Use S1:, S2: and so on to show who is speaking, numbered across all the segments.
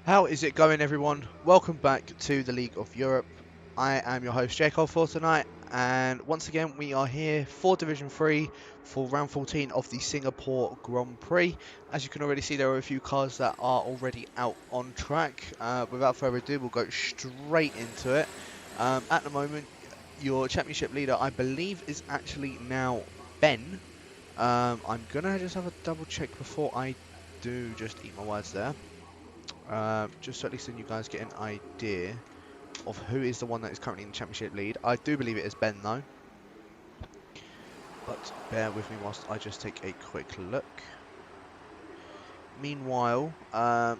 S1: How is it going, everyone? Welcome back to the League of Europe. I am your host Jacob for tonight, and once again we are here for Division 3 for round 14 of the Singapore Grand Prix. As you can already see, there are a few cars that are already out on track. Without further ado, we'll go straight into it. At the moment, your championship leader, I believe, is actually now Ben. I'm gonna just have a double check before I do just eat my words there. Just so at least then you guys get an idea of who is the one that is currently in the championship lead. I do believe it is Ben though, but bear with me whilst I just take a quick look. Meanwhile,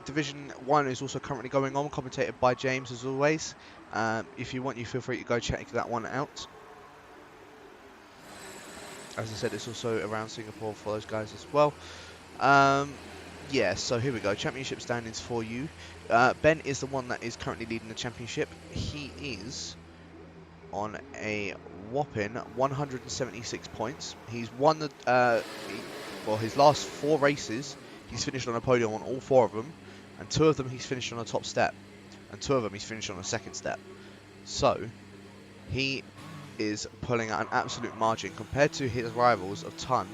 S1: Division 1 is also currently going on, commentated by James as always. If you want, you feel free to go check that one out. As I said, it's also around Singapore for those guys as well. Yeah, so here we go. Championship standings for you. Ben is the one that is currently leading the championship. He is on a whopping 176 points. He's won the his last 4 races. He's finished on a podium on all 4 of them, and 2 of them he's finished on a top step, and 2 of them he's finished on a second step. So he is pulling out an absolute margin compared to his rivals of Ton,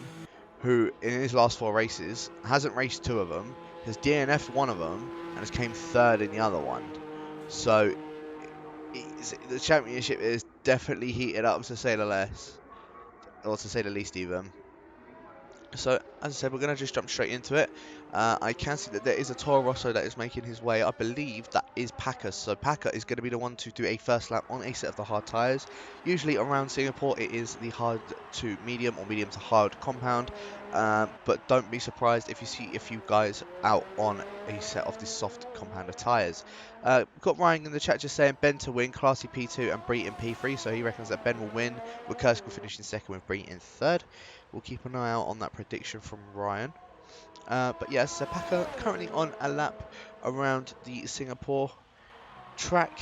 S1: who in his last 4 races hasn't raced 2 of them, has DNF'd 1 of them, and has came 3rd in the other one. So the championship is definitely heated up, to say the less, or to say the least even. So, as I said, we're going to just jump straight into it. I can see that there is a Toro Rosso that is making his way. I believe that is Packer. So Packer is going to be the one to do a first lap on a set of the hard tyres. Usually around Singapore it is the hard to medium or medium to hard compound. But don't be surprised if you see a few guys out on a set of the soft compound of tyres. Got Ryan in the chat just saying Ben to win, Classy P2 and Bree in P3. So he reckons that Ben will win, with Kursk will finish in 2nd with Bree in 3rd. We'll keep an eye out on that prediction from Ryan. But yes, so Packer currently on a lap around the Singapore track.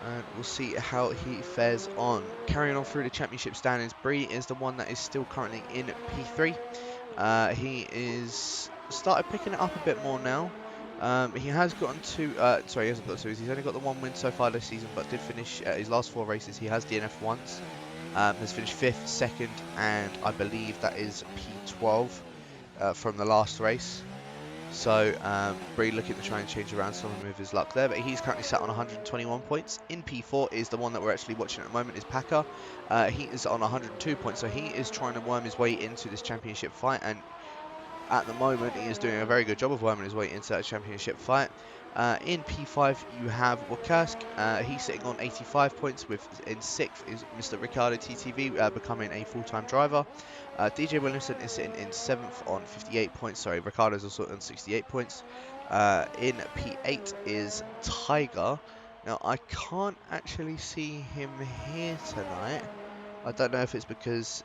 S1: And we'll see how he fares on. Carrying on through the championship standings, Bree is the one that is still currently in P3. He is started picking it up a bit more now. He has gotten 2, sorry, he hasn't got 2, he's only got the 1 win so far this season, but did finish his last 4 races. He has DNF once, has finished 5th, 2nd, and I believe that is P12 from the last race. So Bree looking to try and change around some of his luck there, but he's currently sat on 121 points. In P4 is the one that we're actually watching at the moment, is Packer. He is on 102 points, so he is trying to worm his way into this championship fight, and at the moment he is doing a very good job of worming his way into that championship fight. In P5 you have Wakursk. He's sitting on 85 points. In 6th is Mr. Ricardo TTV becoming a full-time driver. DJ Williamson is sitting in 7th on 58 points. Sorry, Ricardo's also on 68 points. In P8 is Tiger. Now I can't actually see him here tonight. I don't know if it's because,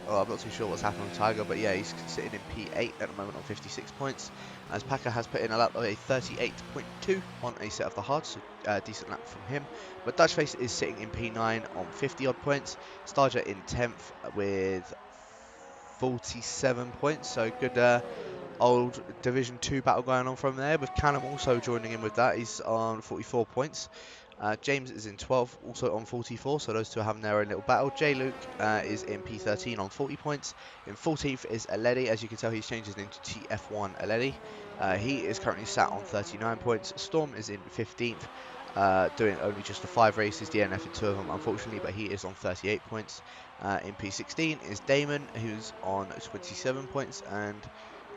S1: well, I'm not too sure what's happened with Tiger, but yeah, he's sitting in P8 at the moment on 56 points, as Packer has put in a lap of a 38.2 on a set of the hards, so decent lap from him. But Dutchface is sitting in P9 on 50 odd points, Starja in 10th with 47 points, so good old Division 2 battle going on from there, with Callum also joining in with that. He's on 44 points. James is in 12th, also on 44, so those two are having their own little battle. J. Luke is in P13 on 40 points. In 14th is Aledi. As you can tell, he's changed his name to TF1 Aledi. He is currently sat on 39 points. Storm is in 15th, doing only just the 5 races, DNF in 2 of them, unfortunately, but he is on 38 points. In P16 is Damon, who's on 27 points, and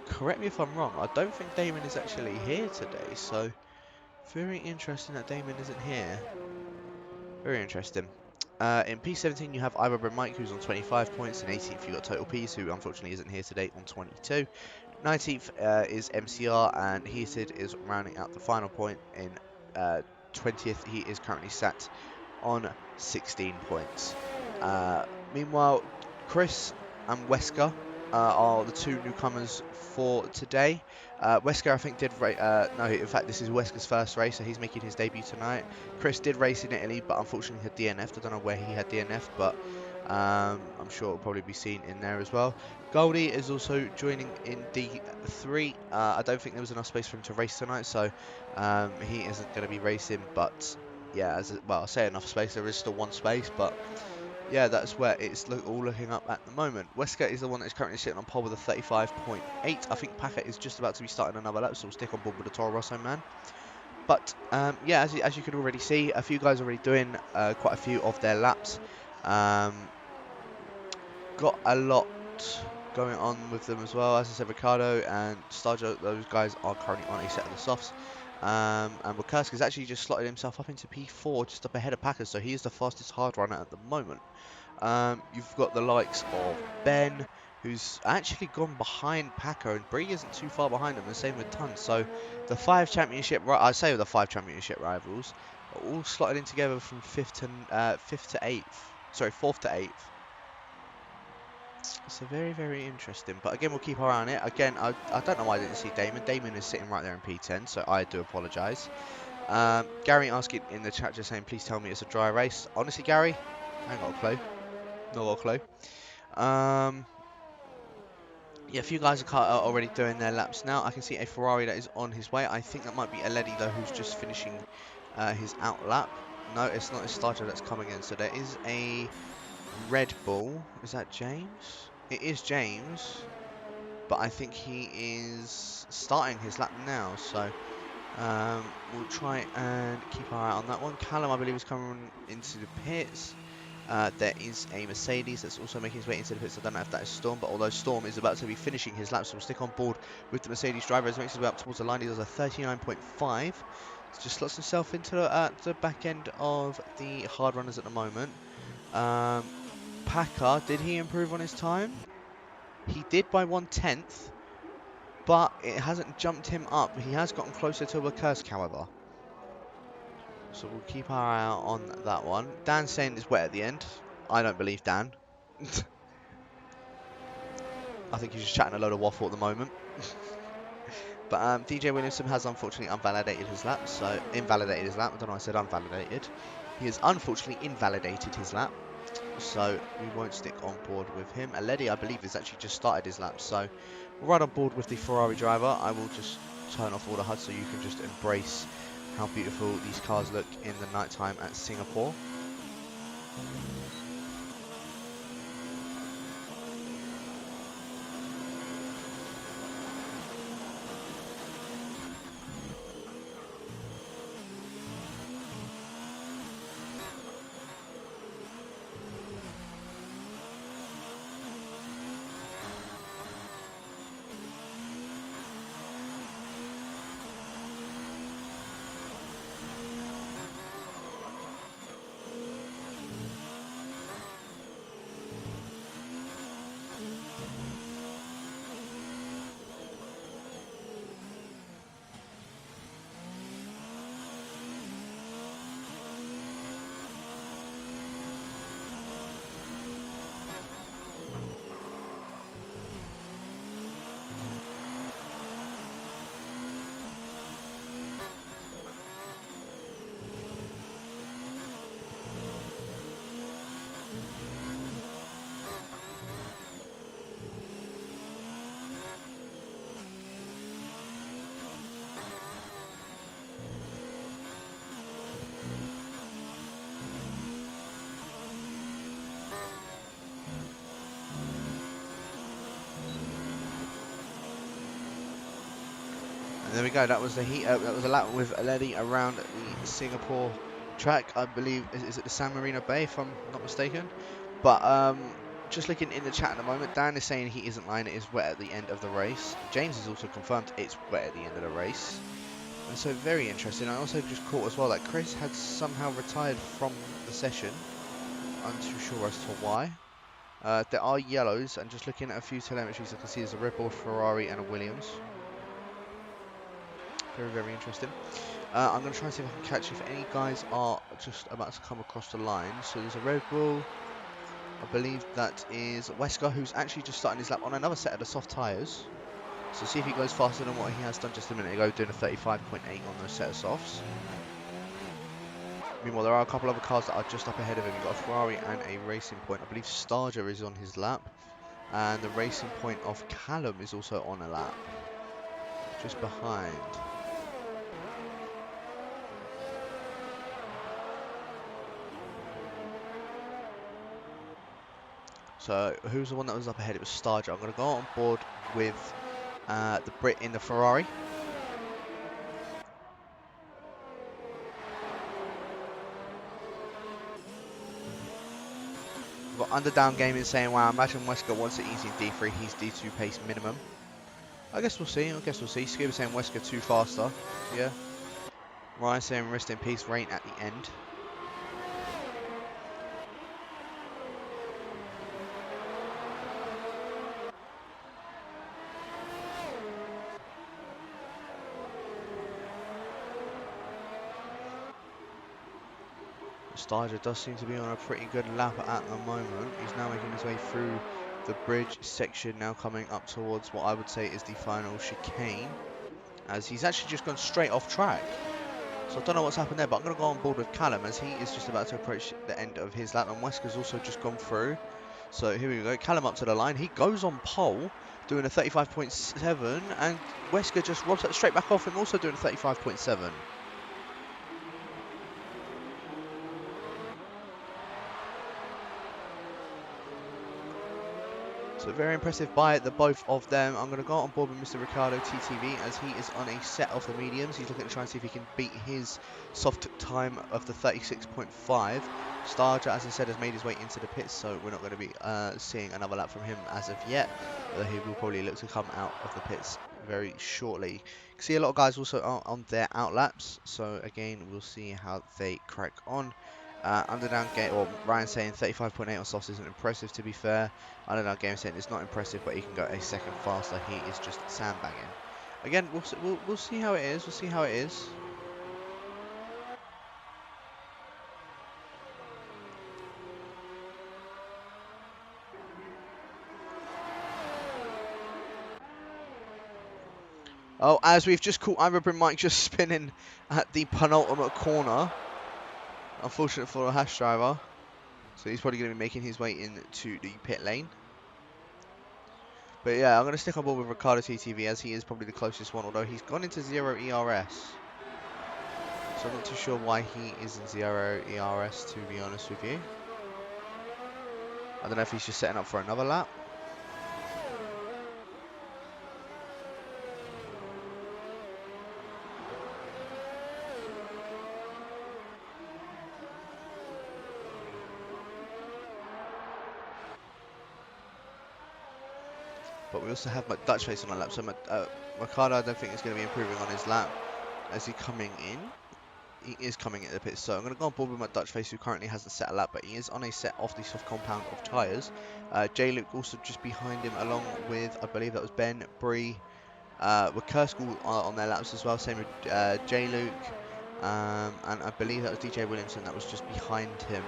S1: correct me if I'm wrong, I don't think Damon is actually here today, so very interesting that Damon isn't here. Very interesting. In P17 you have Iber and Mike, who's on 25 points. In 18th you got Total Peace, who unfortunately isn't here today, on 22. 19th is MCR, and Heated is rounding out the final point. In 20th he is currently sat on 16 points. Meanwhile, Chris and Wesker are the 2 newcomers for today. Wesker, I think, did no, in fact, this is Wesker's first race, so he's making his debut tonight. Chris did race in Italy, but unfortunately had DNF'd. I don't know where he had DNF'd, but I'm sure it'll probably be seen in there as well. Goldie is also joining in D3. I don't think there was enough space for him to race tonight, so he isn't going to be racing. But yeah, well, I say enough space. There is still one space, but yeah, that's where it's all looking up at the moment. Westgate is the one that's currently sitting on pole with a 35.8. I think Packard is just about to be starting another lap, so we'll stick on board with the Toro Rosso man. But yeah, as you can already see, a few guys already doing quite a few of their laps. Got a lot going on with them as well. As I said, Ricardo and Starjo, those guys are currently on a set of the softs. And Bukurski's actually just slotted himself up into P4, just up ahead of Packers, so he is the fastest hard runner at the moment. You've got the likes of Ben, who's actually gone behind Packer, and Bree isn't too far behind him, the same with Tun. So the I say the 5 championship rivals are all slotted in together from fifth to eighth. Sorry, fourth to eighth. So very, very interesting. But again, we'll keep our eye on it. Again, I don't know why I didn't see Damon. Damon is sitting right there in P10, so I do apologise. Gary asking in the chat, just saying, please tell me it's a dry race. Honestly, Gary, I ain't got a clue. Not got a clue. Yeah, a few guys are already doing their laps now. I can see a Ferrari that is on his way. I think that might be Aledi, though, who's just finishing his out lap. No, it's not his starter that's coming in. So there is a Red Bull. Is that James? It is James. But I think he is starting his lap now. So we'll try and keep our eye on that one. Callum, I believe, is coming into the pits. There is a Mercedes that's also making his way into the pits. I don't know if that is Storm, but although Storm is about to be finishing his lap, so we'll stick on board with the Mercedes driver as he makes his way up towards the line. He does a 39.5. Just slots himself into the back end of the hard runners at the moment. Packer, did he improve on his time? He did by 1/10, but it hasn't jumped him up. He has gotten closer to Kursk, however. So we'll keep our eye out on that one. Dan's saying it's wet at the end. I don't believe Dan. I think he's just chatting a load of waffle at the moment. But DJ Williamson has unfortunately invalidated his lap. I don't know why I said unvalidated. He has unfortunately invalidated his lap. So we won't stick on board with him. Aledi, I believe, has actually just started his lap. So we're right on board with the Ferrari driver. I will just turn off all the HUD so you can just embrace how beautiful these cars look in the nighttime at Singapore. And there we go. That was the heat. That was a lap with Aledi around the Singapore track. I believe is it the San Marino Bay, if I'm not mistaken. But just looking in the chat at the moment, Dan is saying he isn't lying. It is wet at the end of the race. James has also confirmed it's wet at the end of the race. And so very interesting. I also just caught as well that Chris had somehow retired from the session. I'm too sure as to why. There are yellows, and just looking at a few telemetries, I can see there's a Red Bull, Ferrari, and a Williams. Very, very interesting. I'm going to try and see if I can catch if any guys are just about to come across the line. So there's a Red Bull. I believe that is Wesker, who's actually just starting his lap on another set of the soft tyres. So see if he goes faster than what he has done just a minute ago, doing a 35.8 on those set of softs. Meanwhile, there are a couple other cars that are just up ahead of him. You've got a Ferrari and a Racing Point. I believe Starger is on his lap. And the Racing Point of Callum is also on a lap. Just behind. So, who's the one that was up ahead? It was Starger. I'm going to go on board with the Brit in the Ferrari. We've got Underdown Gaming saying, wow, imagine Wesker wants it easy in D3. He's D2 pace minimum. I guess we'll see. Scuba saying Wesker too faster. Yeah. Ryan saying rest in peace, rain at the end. Starger does seem to be on a pretty good lap at the moment. He's now making his way through the bridge section, now coming up towards what I would say is the final chicane, as he's actually just gone straight off track. So I don't know what's happened there, but I'm going to go on board with Callum as he is just about to approach the end of his lap, and Wesker's also just gone through. So here we go, Callum up to the line. He goes on pole, doing a 35.7, and Wesker just robs it straight back off him, also doing a 35.7. So very impressive by the both of them. I'm going to go on board with Mr. Ricardo TTV as he is on a set of the mediums. He's looking to try and see if he can beat his soft time of the 36.5. Starger, as I said, has made his way into the pits, so we're not going to be seeing another lap from him as of yet. Although he will probably look to come out of the pits very shortly. You can see a lot of guys also are on their out laps, so again, we'll see how they crack on. Underdown game, or Ryan saying 35.8 on softs isn't impressive, to be fair. Underdown game saying it's not impressive, but he can go a second faster. He is just sandbagging. Again, we'll see how it is. We'll see how it is. Oh, as we've just caught Ivory Mike just spinning at the penultimate corner. Unfortunate for a Hash driver. So he's probably going to be making his way into the pit lane. But yeah, I'm going to stick on board with Ricardo TTV as he is probably the closest one, although he's gone into 0 ERS. So I'm not too sure why he is in 0 ERS, to be honest with you. I don't know if he's just setting up for another lap. But we also have Dutch Face on our lap, so Ricardo I don't think is going to be improving on his lap as he's coming in. He is coming into the pits, so I'm going to go on board with my Dutch Face, who currently hasn't set a lap, but he is on a set off the soft compound of tyres. J-Luke also just behind him, along with, I believe that was Ben, Bree, with Kerskell on their laps as well, same with J-Luke, and I believe that was DJ Williamson that was just behind him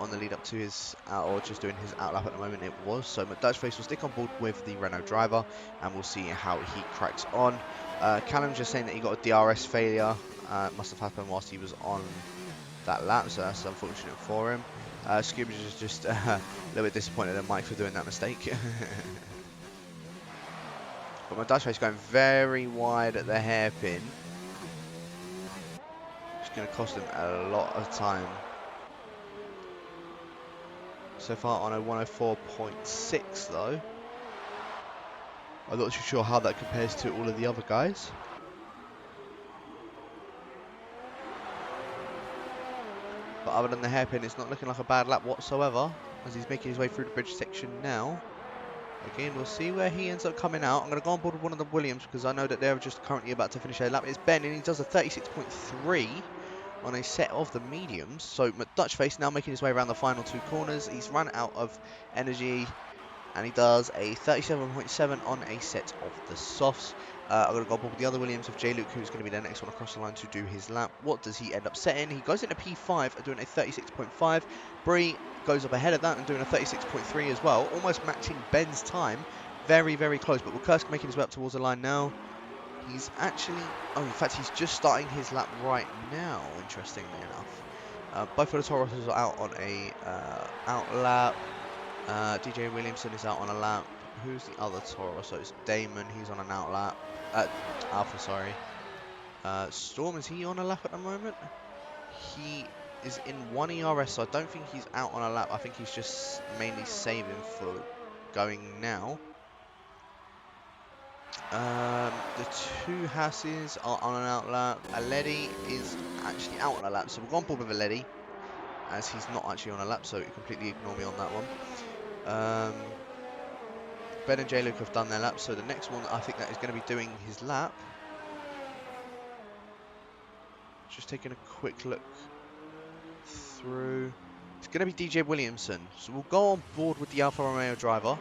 S1: on the lead up to his or just doing his outlap at the moment. It was so Dutch Face will stick on board with the Renault driver, and we'll see how he cracks on. Callum's just saying that he got a DRS failure. Must have happened whilst he was on that lap, so that's unfortunate for him. Scuba is just a little bit disappointed at Mike for doing that mistake. But my Dutch Face going very wide at the hairpin. It's going to cost him a lot of time. So far on a 104.6 though. I'm not too sure how that compares to all of the other guys. But other than the hairpin, it's not looking like a bad lap whatsoever, as he's making his way through the bridge section now. Again, we'll see where he ends up coming out. I'm going to go on board with one of the Williams because I know that they're just currently about to finish their lap. It's Ben, and he does a 36.3 on a set of the mediums. So Dutch Face now making his way around the final two corners. He's run out of energy, and he does a 37.7 on a set of the softs. I'm going to go on board with the other Williams of J-Luke, who's going to be the next one across the line to do his lap. What does he end up setting? He goes into P5 doing a 36.5. Bree goes up ahead of that and doing a 36.3 as well, almost matching Ben's time. Very, very close, but Kursk making his way up towards the line now. He's actually, oh, in fact, he's just starting his lap right now, interestingly enough. Both of the Toro Rossos are out on a out lap. DJ Williamson is out on a lap. Who's the other Toro Rosso? It's Damon. He's on an out lap. Alpha, sorry. Storm, is he on a lap at the moment? He is in 1 ERS, so I don't think he's out on a lap. I think he's just mainly saving for going now. The two Hasses are on an out lap. Aledi is actually out on a lap, so we'll go on board with Aledi, as he's not actually on a lap, so you completely ignore me on that one. Ben and J-Luke have done their lap, so the next one I think that is going to be doing his lap. Just taking a quick look through. It's going to be DJ Williamson, so we'll go on board with the Alfa Romeo driver.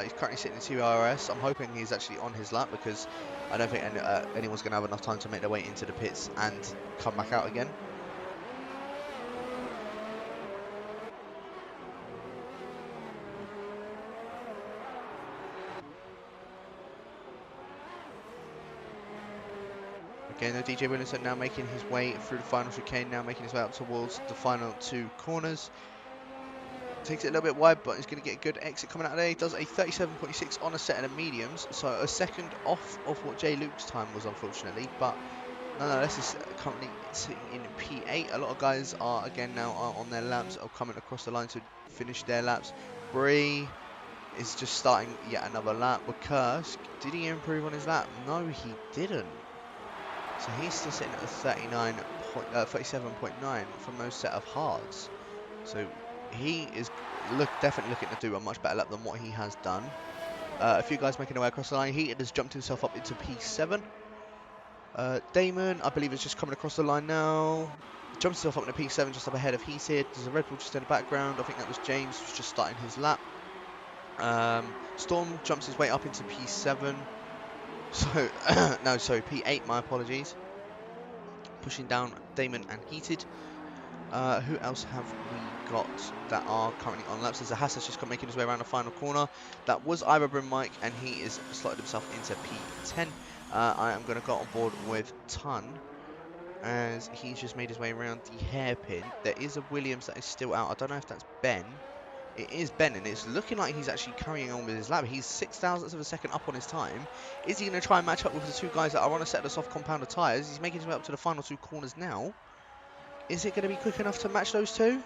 S1: He's currently sitting in 2 RS. I'm hoping he's actually on his lap because I don't think anyone's going to have enough time to make their way into the pits and come back out again. Again, the DJ Williamson now making his way through the final chicane, now making his way up towards the final 2 corners. Takes it a little bit wide, but he's going to get a good exit coming out of there. He does a 37.6 on a set of the mediums, so a second off of what Jay Luke's time was, unfortunately. But nonetheless, he's currently sitting in P8. A lot of guys are again now on their laps, or coming across the line to finish their laps. Bree is just starting yet another lap. Kursk, did he improve on his lap? No, he didn't. So he's still sitting at a 37.9 from those set of hards. So he is definitely looking to do a much better lap than what he has done. A few guys making their way across the line. He has jumped himself up into P7. Damon, I believe, is just coming across the line now. Jumps himself up into P7 just up ahead of Heated. There's a Red Bull just in the background. I think that was James, who's just starting his lap. Storm jumps his way up into P7. So, no, sorry, P8, my apologies. Pushing down Damon and Heated. Who else have we got that are currently on laps? There's a Haas that's just making his way around the final corner. That was Iberbrun Mike, and he is slotted himself into P10. I am going to go on board with Ton, as he's just made his way around the hairpin. There is a Williams that is still out. I don't know if that's Ben. It is Ben, and it's looking like he's actually carrying on with his lap. He's 0.06 of a second up on his time. Is he going to try and match up with the two guys that are on a set of soft compounder tyres? He's making his way up to the final 2 corners now. Is it going to be quick enough to match those two?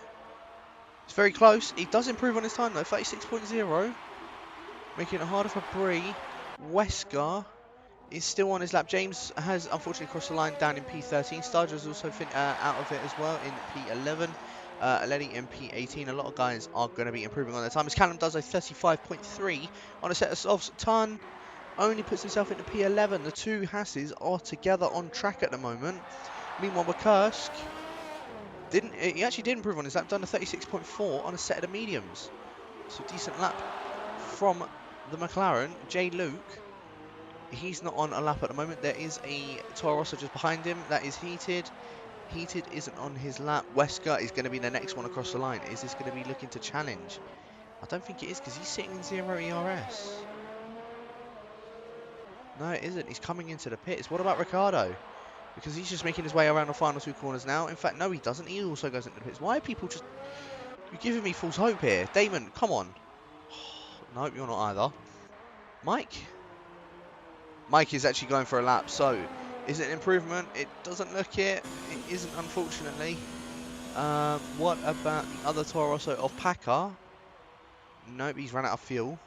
S1: It's very close. He does improve on his time though, 36.0. Making it harder for Bree. Wesker is still on his lap. James has unfortunately crossed the line down in P13. Starger's also out of it as well in P11. Aledi in P18. A lot of guys are going to be improving on their time. As Callum does a 35.3 on a set of softs. Ton only puts himself into P11. The two Hasses are together on track at the moment. Meanwhile, Kursk he actually did improve on his lap, done a 36.4 on a set of the mediums. So decent lap from the McLaren. J. Luke, he's not on a lap at the moment. There is a Toro Rosso just behind him. That is Heated. Heated isn't on his lap. Wesker is going to be the next one across the line. Is this going to be looking to challenge? I don't think it is, because he's sitting in 0 ERS. No, it isn't. He's coming into the pits. What about Ricardo? Because he's just making his way around the final 2 corners now. In fact, no, he doesn't. He also goes into the pits. Why are people just... You're giving me false hope here. Damon, come on. Nope, you're not either. Mike? Mike is actually going for a lap. So, is it an improvement? It doesn't look it. It isn't, unfortunately. What about the other Toro Rosso of Packer? Nope, he's run out of fuel.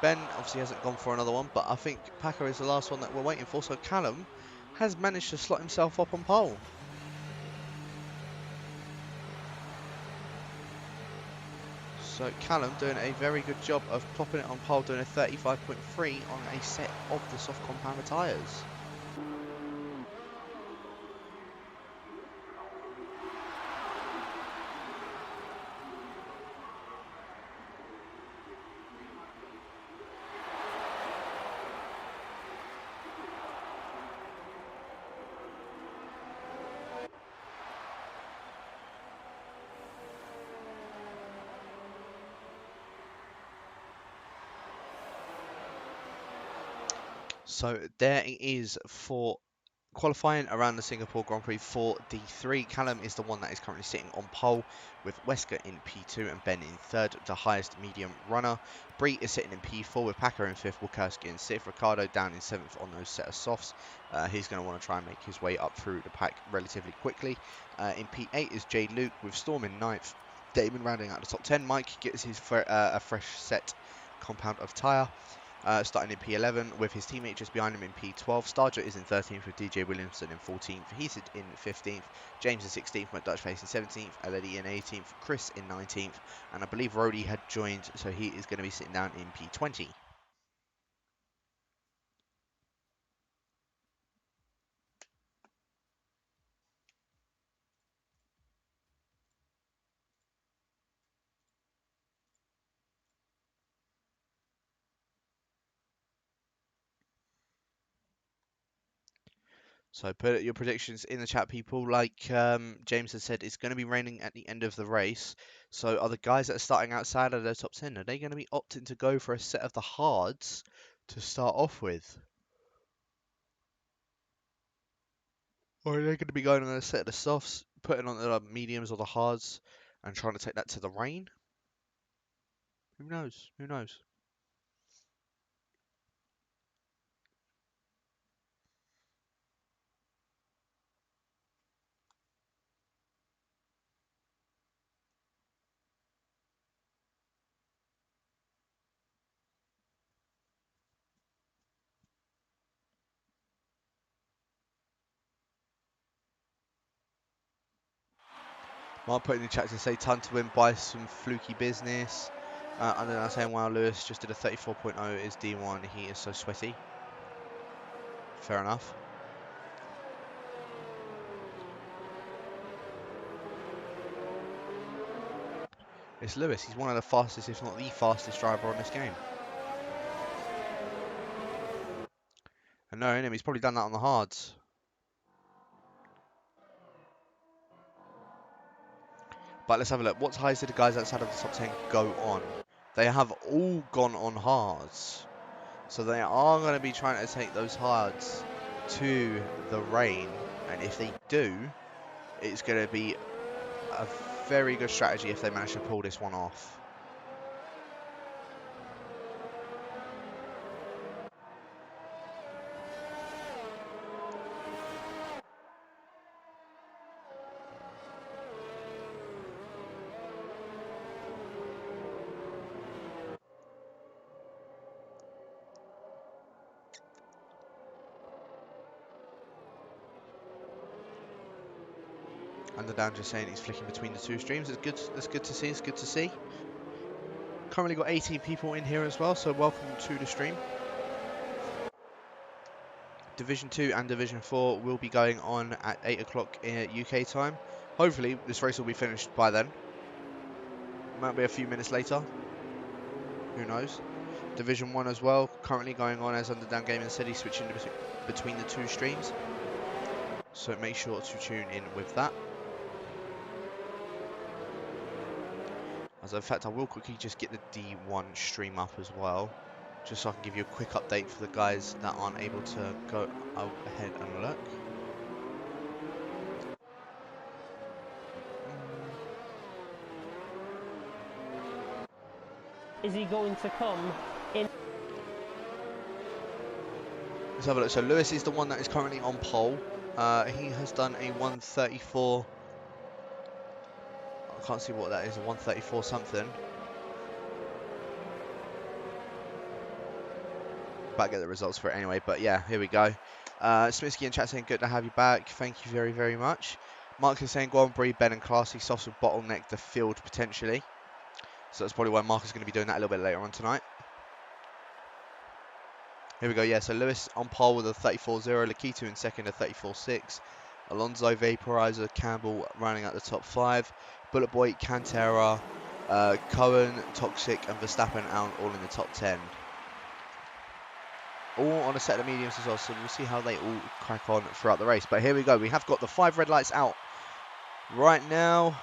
S1: Ben obviously hasn't gone for another one, but I think Packer is the last one that we're waiting for. So, Callum has managed to slot himself up on pole. So Callum doing a very good job of plopping it on pole, doing a 35.3 on a set of the soft compounder tyres. So there it is for Qualifying around the Singapore Grand Prix for D3, Callum is the one that is currently sitting on pole, with Wesker in P2 and Ben in third, the highest medium runner. Bree is sitting in P4 with Packer in fifth, Wilkowski in sixth, Ricardo down in seventh on those set of softs. He's going to want to try and make his way up through the pack relatively quickly. In P8 is Jay Luke with Storm in ninth. Damon rounding out the top 10. Mike gets his a fresh set compound of tyre. Starting in P11 with his teammate just behind him in P12. Starger is in 13th with DJ Williamson in 14th. He's in 15th. James in 16th. McDutchface in 17th. Aledi in 18th. Chris in 19th. And I believe Rody had joined, so he is going to be sitting down in P20. So put your predictions in the chat, people. Like James has said, it's going to be raining at the end of the race. So are the guys that are starting outside of their top 10, are they going to be opting to go for a set of the hards to start off with? Or are they going to be going on a set of the softs, putting on the mediums or the hards, and trying to take that to the rain? Who knows? Who knows? Mark put in the chat to say time to win by some fluky business. And then I'm saying, wow, Lewis just did a 34.0 is D1. He is so sweaty. Fair enough. It's Lewis. He's one of the fastest, if not the fastest driver on this game. And knowing him, he's probably done that on the hards. But let's have a look. What highs did the guys outside of the top 10 go on? They have all gone on hards. So they are going to be trying to take those hards to the rain. And if they do, it's going to be a very good strategy if they manage to pull this one off. Underdown just saying he's flicking between the two streams. It's good. That's good to see. It's good to see. Currently got 18 people in here as well, so welcome to the stream. Division 2 and Division 4 will be going on at 8 o'clock UK time. Hopefully this race will be finished by then. Might be a few minutes later. Who knows? Division 1 as well, currently going on as Underdown Gaming said, he's switching between the two streams. So make sure to tune in with that. As in fact, I will quickly just get the D1 stream up as well, just so I can give you a quick update for the guys that aren't able to go ahead and look.
S2: Is he going to come in?
S1: Let's have a look. So Lewis is the one that is currently on pole. He has done a 134. I can't see what that is, a 134 something. But get the results for it anyway. But yeah, here we go. Smitski in chat saying good to have you back. Thank you very, very much. Mark is saying go on, Bree, Ben and Classy. Softs will bottleneck the field potentially. So that's probably why Mark is going to be doing that a little bit later on tonight. Here we go, yeah, so Lewis on pole with a 34.0, Lakitu in second, a 34.6. Alonso, Vaporizer, Campbell running at the top 5. Bullet Boy, Cantera, Cohen, Toxic, and Verstappen out all in the top 10. All on a set of mediums as well, so we'll see how they all crack on throughout the race. But here we go, we have got the 5 red lights out right now.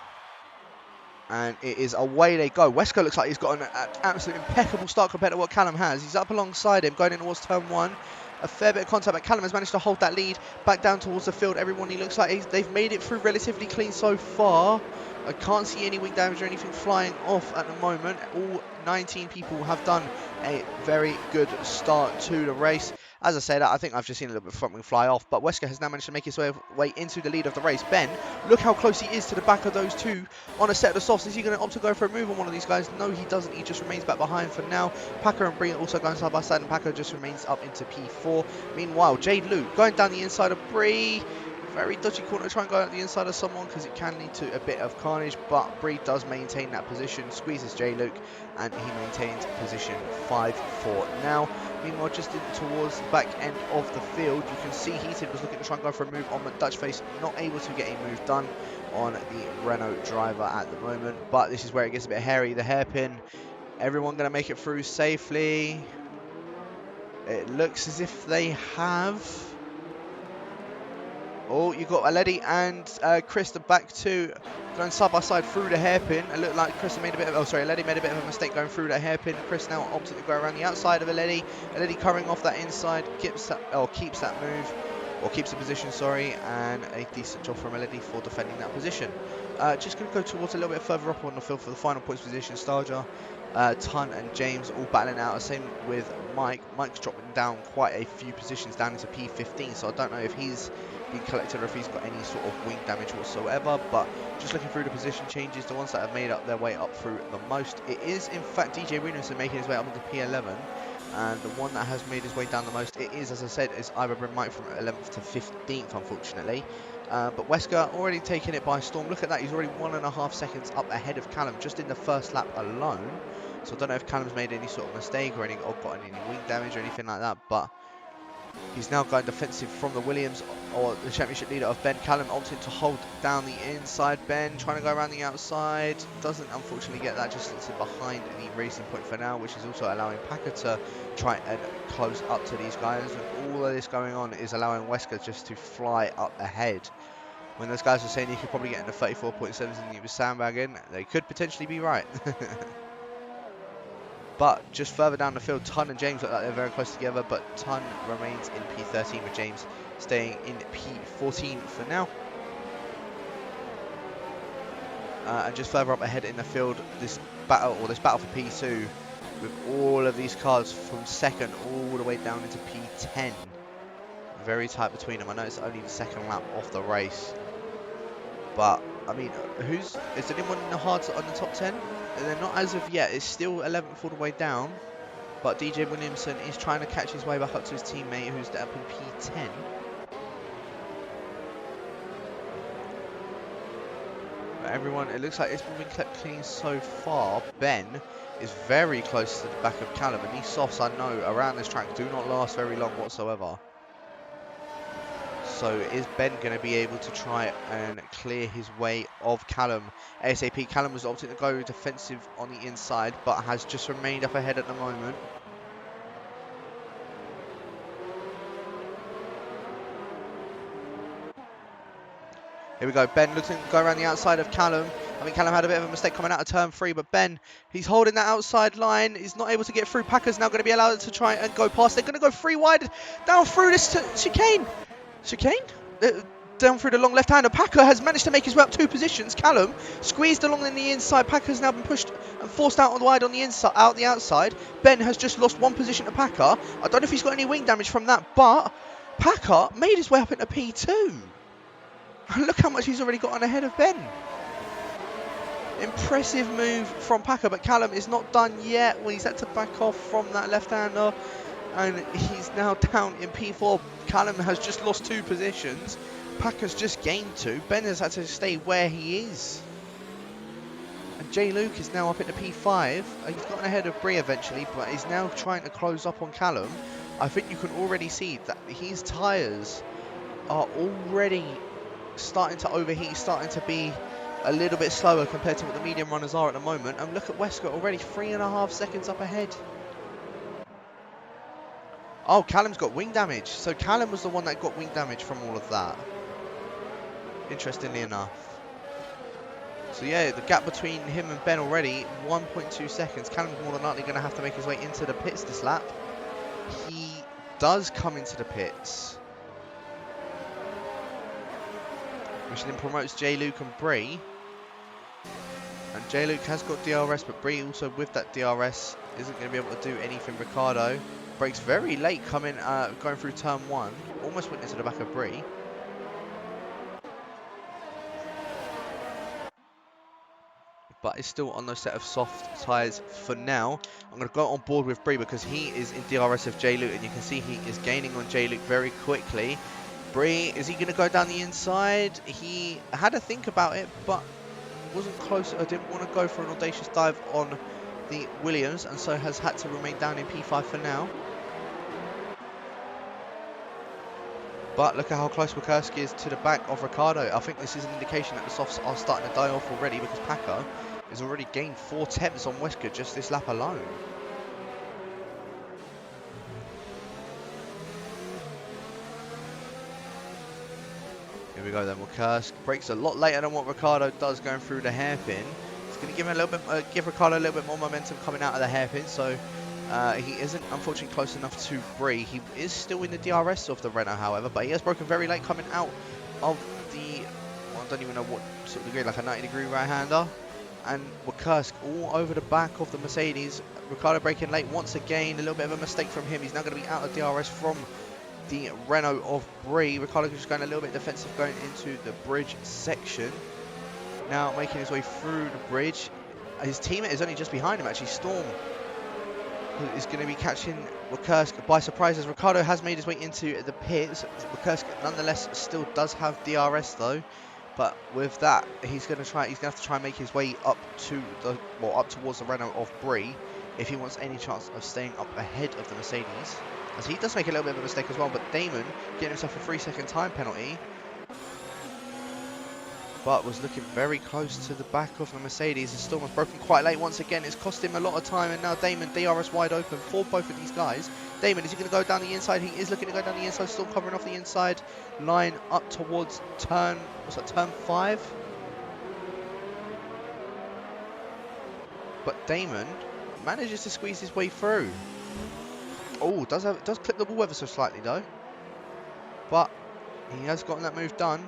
S1: And it is away they go. Wesker looks like he's got an absolute impeccable start compared to what Callum has. He's up alongside him, going in towards turn 1. a fair bit of contact, but Callum has managed to hold that lead back down towards the field. Everyone, he looks like they've made it through relatively clean so far. I can't see any wing damage or anything flying off at the moment. All 19 people have done a very good start to the race. As I said, I think I've just seen a little bit of front wing fly off, but Wesker has now managed to make his way into the lead of the race. Ben, look how close he is to the back of those two on a set of the softs. Is he going to opt to go for a move on one of these guys? No, he doesn't. He just remains back behind for now. Packer and Bree also going side by side, and Packer just remains up into P4. Meanwhile, Jade Luke going down the inside of Bree. Very dodgy corner to try and go out the inside of someone because it can lead to a bit of carnage, but Bree does maintain that position, squeezes J Luke, and he maintains position 5 for now. Meanwhile, just towards the back end of the field, you can see Heated was looking to try and go for a move on the Dutch face, not able to get a move done on the Renault driver at the moment, but this is where it gets a bit hairy. The hairpin, everyone going to make it through safely. It looks as if they have. Oh, you've got Aledi and Krista back to going side by side through the hairpin. It looked like Krista made a bit of, Aledi made a bit of a mistake going through that hairpin. Chris now opted to go around the outside of Aledi. Aledi covering off that inside, keeps that move, or keeps the position, sorry, and a decent job from Aledi for defending that position. Just going to go towards a little bit further up on the field for the final points position. Starja, Ton and James all battling out. Same with Mike. Mike's dropping down quite a few positions down into P15, so I don't know if he's been collected or if he's got any sort of wing damage whatsoever, but just looking through the position changes, the ones that have made up their way up through the most, it is in fact DJ Williamson making his way up into P11, and the one that has made his way down the most, it is, as I said, is Ira Bryn Mike from 11th to 15th, unfortunately. But Wesker already taking it by storm. Look at that, he's already 1.5 seconds up ahead of Callum just in the first lap alone. So I don't know if Callum's made any sort of mistake or got any wing damage or anything like that, but he's now going defensive from the Williams, or the championship leader of Ben. Callum opting to hold down the inside. Ben trying to go around the outside. Doesn't unfortunately get that, just sits behind the racing point for now, which is also allowing Packer to try and close up to these guys. And all of this going on is allowing Wesker just to fly up ahead. When those guys were saying he could probably get into 34.7s and he was sandbagging, they could potentially be right. But just further down the field, Ton and James look like they're very close together, but Ton remains in P13 with James staying in P14 for now. And just further up ahead in the field, this battle for P2, with all of these cars from second all the way down into P10. Very tight between them. I know it's only the second lap of the race, but I mean, is anyone in the hards on the top 10? They're not as of yet. It's still 11th all the way down, but DJ Williamson is trying to catch his way back up to his teammate, who's up in P10. But everyone, it looks like it's been kept clean so far. Ben is very close to the back of Callum, and these softs, I know, around this track do not last very long whatsoever. So is Ben going to be able to try and clear his way of Callum ASAP? Callum was opting to go defensive on the inside, but has just remained up ahead at the moment. Here we go, Ben looking to go around the outside of Callum. I mean, Callum had a bit of a mistake coming out of turn 3, but Ben, he's holding that outside line. He's not able to get through. Packer's now going to be allowed to try and go past. They're going to go 3 wide down through this chicane. Down through the long left-hander. Packer has managed to make his way up 2 positions. Callum squeezed along in the inside. Packer's now been pushed and forced out on the wide on the inside, out the outside. Ben has just lost 1 position to Packer. I don't know if he's got any wing damage from that, but Packer made his way up into P2. And look how much he's already got on ahead of Ben. Impressive move from Packer, but Callum is not done yet. Well, he's had to back off from that left-hander, and he's now down in P4. Callum has just lost 2 positions. Packer's just gained 2. Ben has had to stay where he is. And J Luke is now up into P5. He's gotten ahead of Bree eventually, but he's now trying to close up on Callum. I think you can already see that his tyres are already starting to overheat, starting to be a little bit slower compared to what the medium runners are at the moment. And look at Wesker, already 3.5 seconds up ahead. Oh, Callum's got wing damage. So Callum was the one that got wing damage from all of that, interestingly enough. So yeah, the gap between him and Ben already, 1.2 seconds. Callum's more than likely going to have to make his way into the pits this lap. He does come into the pits, which then promotes J-Luke and Bree. And J-Luke has got DRS, but Bree also with that DRS isn't going to be able to do anything. Ricardo brakes very late going through turn 1. Almost went into the back of Bree. But is still on those set of soft tyres for now. I'm going to go on board with Bree because he is in DRS of J-Luke, and you can see he is gaining on J-Luke very quickly. Bree, is he going to go down the inside? He had to think about it, but wasn't close. I didn't want to go for an audacious dive on the Williams, and so has had to remain down in P5 for now. But look at how close Wiekurski is to the back of Ricardo. I think this is an indication that the softs are starting to die off already, because Packer has already gained 4 tenths on Wesker just this lap alone. Here we go then. Wiekurski brakes a lot later than what Ricardo does going through the hairpin. It's going to give him a little bit, give Ricardo a little bit more momentum coming out of the hairpin. So he isn't unfortunately close enough to Bree. He is still in the DRS of the Renault, however, but he has broken very late coming out of the, well, I don't even know what sort of degree, like a 90-degree right-hander. And Wiekurski all over the back of the Mercedes. Ricardo braking late once again. A little bit of a mistake from him. He's now going to be out of DRS from the Renault of Bree. Ricardo just going a little bit defensive going into the bridge section. Now making his way through the bridge. His teammate is only just behind him, actually. Storm, who is going to be catching Wiekurski by surprise, as Ricardo has made his way into the pits. Wiekurski nonetheless still does have DRS though. But with that, he's going to have to try and make his way up to the, well, up towards the Renault of Bree if he wants any chance of staying up ahead of the Mercedes. As he does make a little bit of a mistake as well, but Damon getting himself a 3-second time penalty. But was looking very close to the back of the Mercedes. The Storm was broken quite late once again. It's cost him a lot of time, and now Damon, DRS wide open for both of these guys. Damon, is he going to go down the inside? He is looking to go down the inside, still covering off the inside line up towards turn, what's that, turn 5? But Damon manages to squeeze his way through. Oh, does clip the wall ever so slightly though. But he has gotten that move done.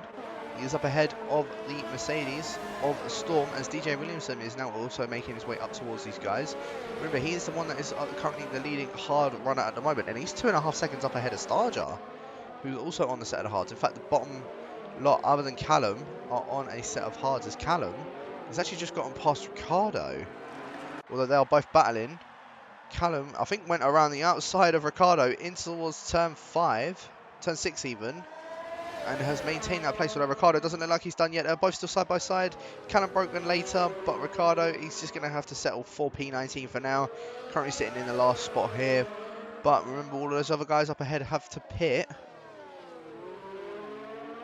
S1: He is up ahead of the Mercedes of Storm, as DJ Williamson is now also making his way up towards these guys. Remember, he is the one that is currently the leading hard runner at the moment, and he's 2.5 seconds up ahead of Starjar, who's also on the set of the hards. In fact, the bottom lot, other than Callum, are on a set of hards, as Callum has actually just gotten past Ricardo. Although they are both battling. Callum, I think, went around the outside of Ricardo into towards turn 5, turn 6 even, and has maintained that place. Although Ricardo doesn't look like he's done yet. They're both still side by side. Callum broken later, but Ricardo, he's just going to have to settle for P19 for now. Currently sitting in the last spot here. But remember, all those other guys up ahead have to pit.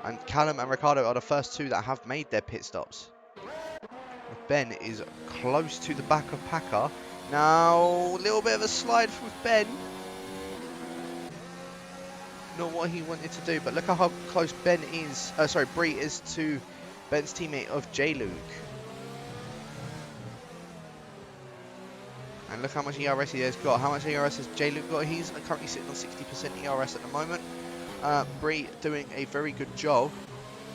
S1: And Callum and Ricardo are the first two that have made their pit stops. Ben is close to the back of Packer. Now, a little bit of a slide with Ben. Not what he wanted to do, but look at how close Ben is, Bree is to Ben's teammate of J-Luke. And look how much ERS he has got. How much ERS has J-Luke got? He's currently sitting on 60% ERS at the moment. Bree doing a very good job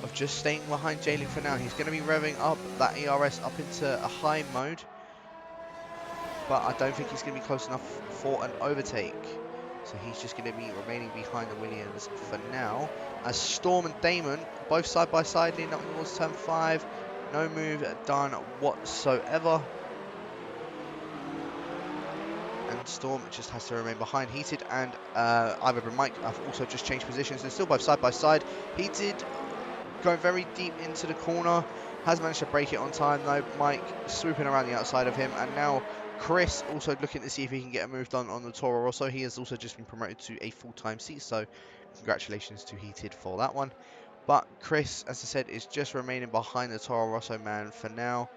S1: of just staying behind J-Luke for now. He's going to be revving up that ERS up into a high mode, but I don't think he's going to be close enough for an overtake. So he's just going to be remaining behind the Williams for now. As Storm and Damon, both side by side, leading up towards turn 5. No move done whatsoever. And Storm just has to remain behind. Heated and Ivan and Mike have also just changed positions. They're still both side by side. Heated going very deep into the corner. Has managed to break it on time though. Mike swooping around the outside of him. And now Chris also looking to see if he can get a move done on the Toro Rosso. He has also just been promoted to a full-time seat, so congratulations to Heated for that one. But Chris, as I said, is just remaining behind the Toro Rosso man for now.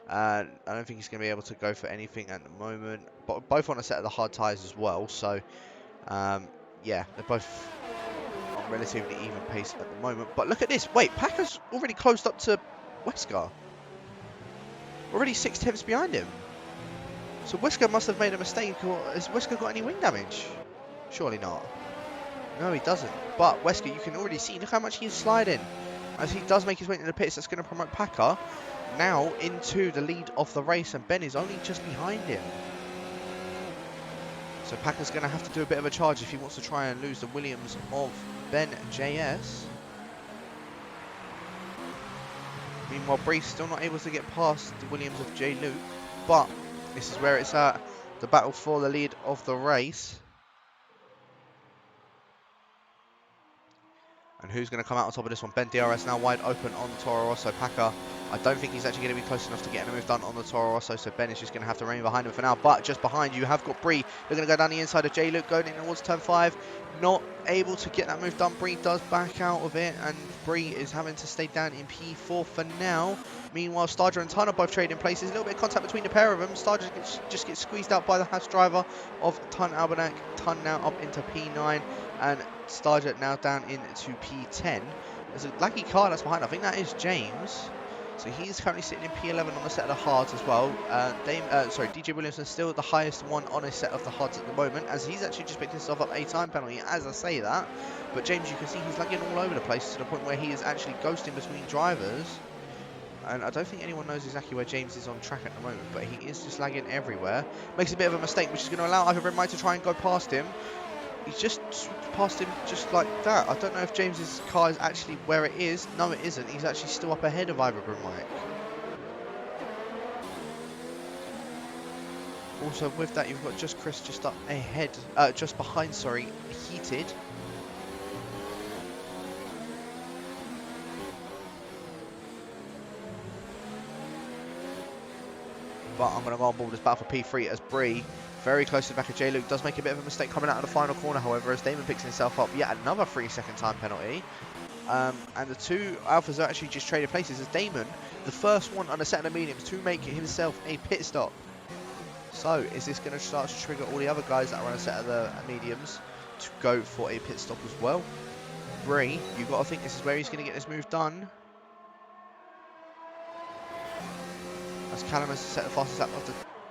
S1: I don't think he's going to be able to go for anything at the moment. But both on a set of the hard tyres as well, so yeah, they're both on relatively even pace at the moment. But look at this. Wait, Packer's already closed up to Wesker. Already 6 tenths behind him. So Wesker must have made a mistake, or has Wesker got any wing damage? Surely not. No, he doesn't. But Wesker, you can already see, look how much he's sliding. As he does make his way into the pits, that's going to promote Packer now into the lead of the race, and Ben is only just behind him. So Packer's going to have to do a bit of a charge if he wants to try and lose the Williams of Ben JS. Meanwhile, Bree's still not able to get past the Williams of J. Luke, but this is where it's at, the battle for the lead of the race. And who's going to come out on top of this one? Ben DRS now wide open on the Toro Rosso. Packer, I don't think he's actually going to be close enough to getting a move done on the Toro Rosso, so Ben is just going to have to remain behind him for now. But just behind you have got Bree. They're going to go down the inside of J. Luke, going in towards turn 5. Not able to get that move done. Bree does back out of it, and Bree is having to stay down in P4 for now. Meanwhile, Starger and Tun are both trading places. A little bit of contact between the pair of them. Starger just gets squeezed out by the Haas driver of Tun Albernac. Tun now up into P9, and Starger now down into P10. There's a laggy car that's behind. I think that is James. So he's currently sitting in P11 on the set of the hards as well. DJ Williamson still the highest one on a set of the hards at the moment, as he's actually just picked himself up a time penalty as I say that. But James, you can see he's lagging all over the place to the point where he is actually ghosting between drivers. And I don't think anyone knows exactly where James is on track at the moment, but he is just lagging everywhere. Makes a bit of a mistake, which is going to allow Ivor Bremai to try and go past him. He's just swooped past him just like that. I don't know if James's car is actually where it is. No, it isn't. He's actually still up ahead of Ivor Bremai. Also, with that, you've got just Chris just up ahead, just behind, sorry, Heated. But I'm going to go on board this battle for P3 as Bree, very close to the back of J. Luke, does make a bit of a mistake coming out of the final corner, however, as Damon picks himself up yet another 3-second time penalty. And the two Alphas are actually just traded places as Damon, the first one on a set of the mediums to make himself a pit stop. So, is this going to start to trigger all the other guys that are on a set of the mediums to go for a pit stop as well? Bree, you've got to think this is where he's going to get this move done. As Callum has set the fastest lap of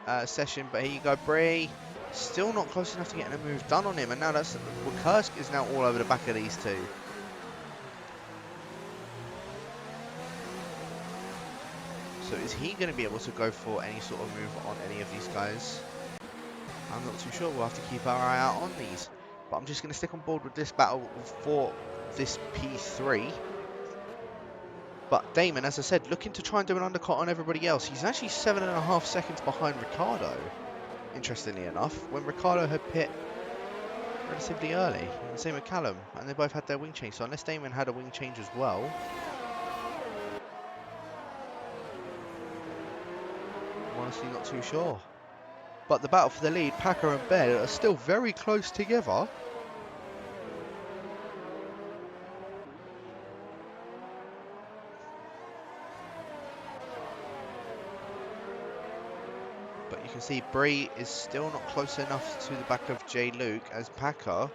S1: the session, but here you go, Bree. Still not close enough to getting a move done on him, and now that's Kursk is now all over the back of these two. So is he going to be able to go for any sort of move on any of these guys? I'm not too sure. We'll have to keep our eye out on these. But I'm just going to stick on board with this battle for this P3. But Damon, as I said, looking to try and do an undercut on everybody else. He's actually 7.5 seconds behind Ricardo, interestingly enough, when Ricardo had pit relatively early. And same with Callum, and they both had their wing change. So unless Damon had a wing change as well, I'm honestly not too sure. But the battle for the lead, Packer and Ben, are still very close together. But you can see Bree is still not close enough to the back of J. Luke, as Packer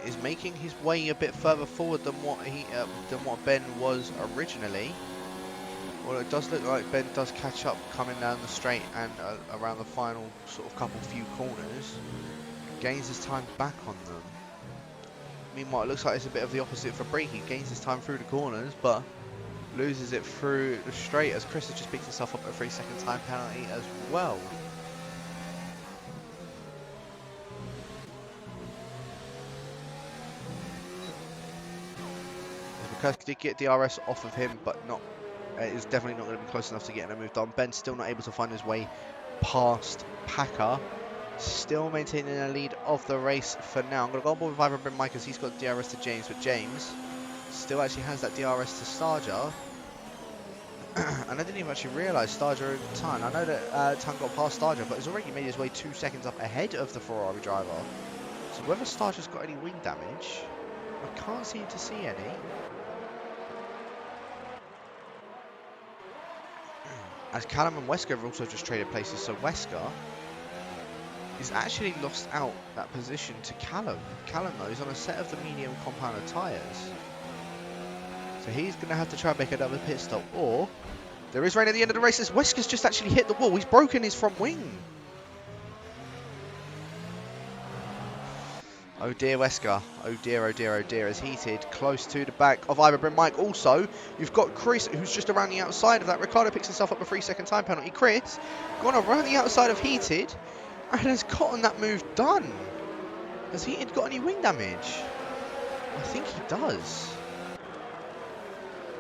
S1: is making his way a bit further forward than what Ben was originally. Well, it does look like Ben does catch up coming down the straight and around the final sort of couple few corners. Gains his time back on them. Meanwhile, it looks like it's a bit of the opposite for Bree. He gains his time through the corners, but loses it through the straight, as Chris has just picked himself up a 3-second time penalty as well. Because did get DRS off of him, but not. Is definitely not going to be close enough to getting a move done. Ben's still not able to find his way past Packer. Still maintaining a lead of the race for now. I'm going to go on board with Ivor Bremai because he's got DRS to James, but James still actually has that DRS to Starger. And I didn't even actually realise Starger and Tun. I know that Tun got past Starger, but he's already made his way 2 seconds up ahead of the Ferrari driver. So whether Starger's got any wing damage, I can't seem to see any. As Callum and Wesker have also just traded places, so Wesker is actually lost out that position to Callum. Callum, though, is on a set of the medium compounder tyres. So he's going to have to try and make another pit stop, or there is rain at the end of the race as Wesker's just actually hit the wall. He's broken his front wing. Oh dear, Wesker. Oh dear, oh dear, oh dear. As heated close to the back of Iber Mike. Also, you've got Chris, who's just around the outside of that. Ricardo picks himself up a 3-second time penalty. Chris, gone around the outside of heated and has gotten that move done. Has heated got any wing damage? I think he does.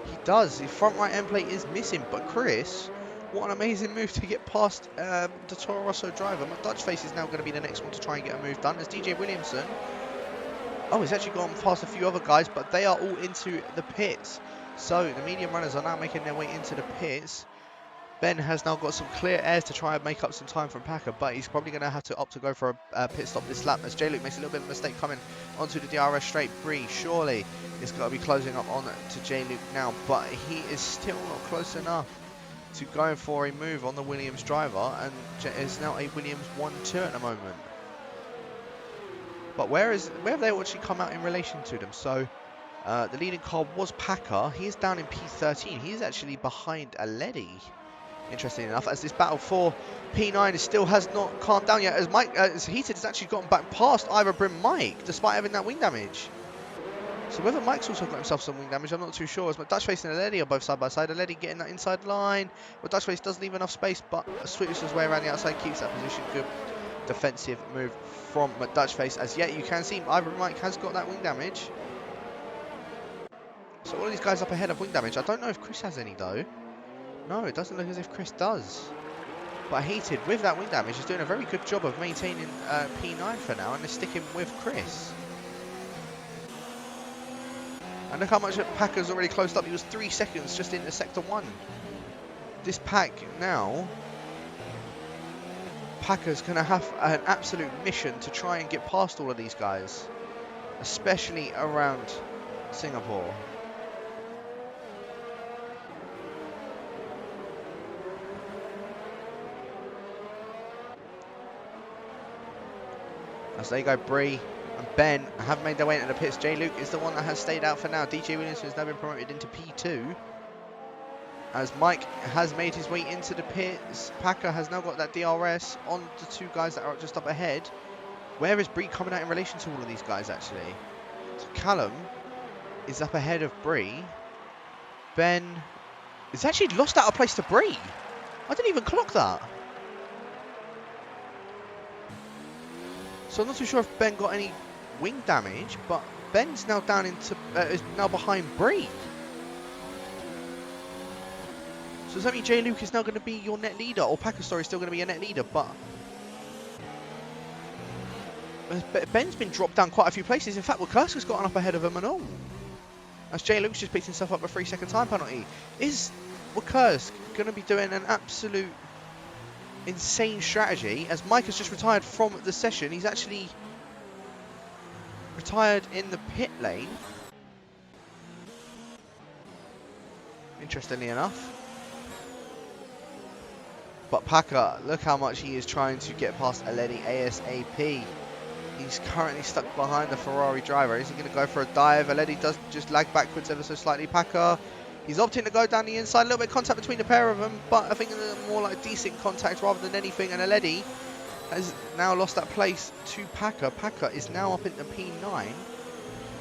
S1: He does. His front right end plate is missing. But Chris, what an amazing move to get past the Toro Rosso driver. Dutch Face is now going to be the next one to try and get a move done. As DJ Williamson, oh, he's actually gone past a few other guys, but they are all into the pits. So the medium runners are now making their way into the pits. Ben has now got some clear airs to try and make up some time from Packer, but he's probably going to have to opt to go for a pit stop this lap as J-Luke makes a little bit of a mistake coming onto the DRS straight. Bree surely is going to be closing up on to J-Luke now, but he is still not close enough to go for a move on the Williams driver, and is now a Williams 1-2 at the moment. But where have they actually come out in relation to them? So the leading car was Packer. He is down in P13. He is actually behind Aledi. Interesting enough, as this battle for P9 still has not calmed down yet, as Mike, as Heated has actually gotten back past Ira Brim Mike, despite having that wing damage. So whether Mike's also got himself some wing damage, I'm not too sure. As Dutchface and Aledi are both side by side. Aledi getting that inside line, but Dutchface doesn't leave enough space, but switches his way around the outside, keeps that position. Good defensive move from Dutchface, as yet you can see Ira Mike has got that wing damage. So all of these guys up ahead have wing damage. I don't know if Chris has any though. No, it doesn't look as if Chris does. But Heated, with that wing damage, is doing a very good job of maintaining P9 for now, and is sticking with Chris. And look how much Packer's already closed up. He was 3 seconds just into Sector 1. This pack now, Packer's going to have an absolute mission to try and get past all of these guys, especially around Singapore. As they go, Bree and Ben have made their way into the pits. J-Luke is the one that has stayed out for now. DJ Williamson has now been promoted into P2. As Mike has made his way into the pits. Packer has now got that DRS on the two guys that are just up ahead. Where is Bree coming out in relation to all of these guys, actually? So Callum is up ahead of Bree. Ben is actually lost out of place to Bree. I didn't even clock that. So I'm not too sure if Ben got any wing damage, but Ben's now down into is now behind Bree. So does that mean J-Luke is now going to be your net leader, or Packer Story is still going to be your net leader? But Ben's been dropped down quite a few places. In fact, Wakurska's gotten up ahead of him and all. As J-Luke's just picked himself up a 3-second time penalty. Is Wakursk going to be doing an absolute insane strategy? As Mike has just retired from the session, he's actually retired in the pit lane. Interestingly enough. But Packer, look how much he is trying to get past Aledi ASAP. He's currently stuck behind the Ferrari driver. Is he going to go for a dive? Aledi does just lag backwards ever so slightly. Packer, he's opting to go down the inside. A little bit of contact between the pair of them, but I think more like decent contact rather than anything. And Aledi has now lost that place to Packer. Packer is now up into P9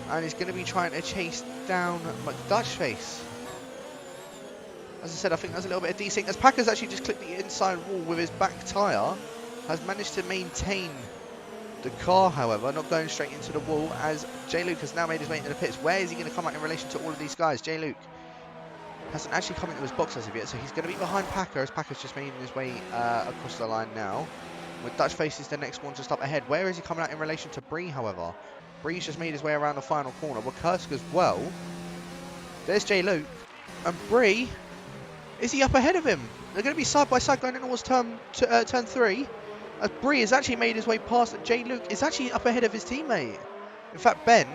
S1: and is going to be trying to chase down Dutchface. As I said, I think that's a little bit of desync. As Packer's actually just clipped the inside wall with his back tyre, has managed to maintain the car, however, not going straight into the wall, as J-Luke has now made his way into the pits. Where is he going to come out in relation to all of these guys? J-Luke hasn't actually come into his box as of yet, so he's going to be behind Packer, as Packer's just making his way across the line now. With Dutchface is the next one just up ahead. Where is he coming out in relation to Bree, however? Bree's just made his way around the final corner. Wakursk as well. There's J-Luke. And Bree, is he up ahead of him? They're going to be side by side going in towards turn 3. As Bree has actually made his way past, and J-Luke is actually up ahead of his teammate. In fact, Ben,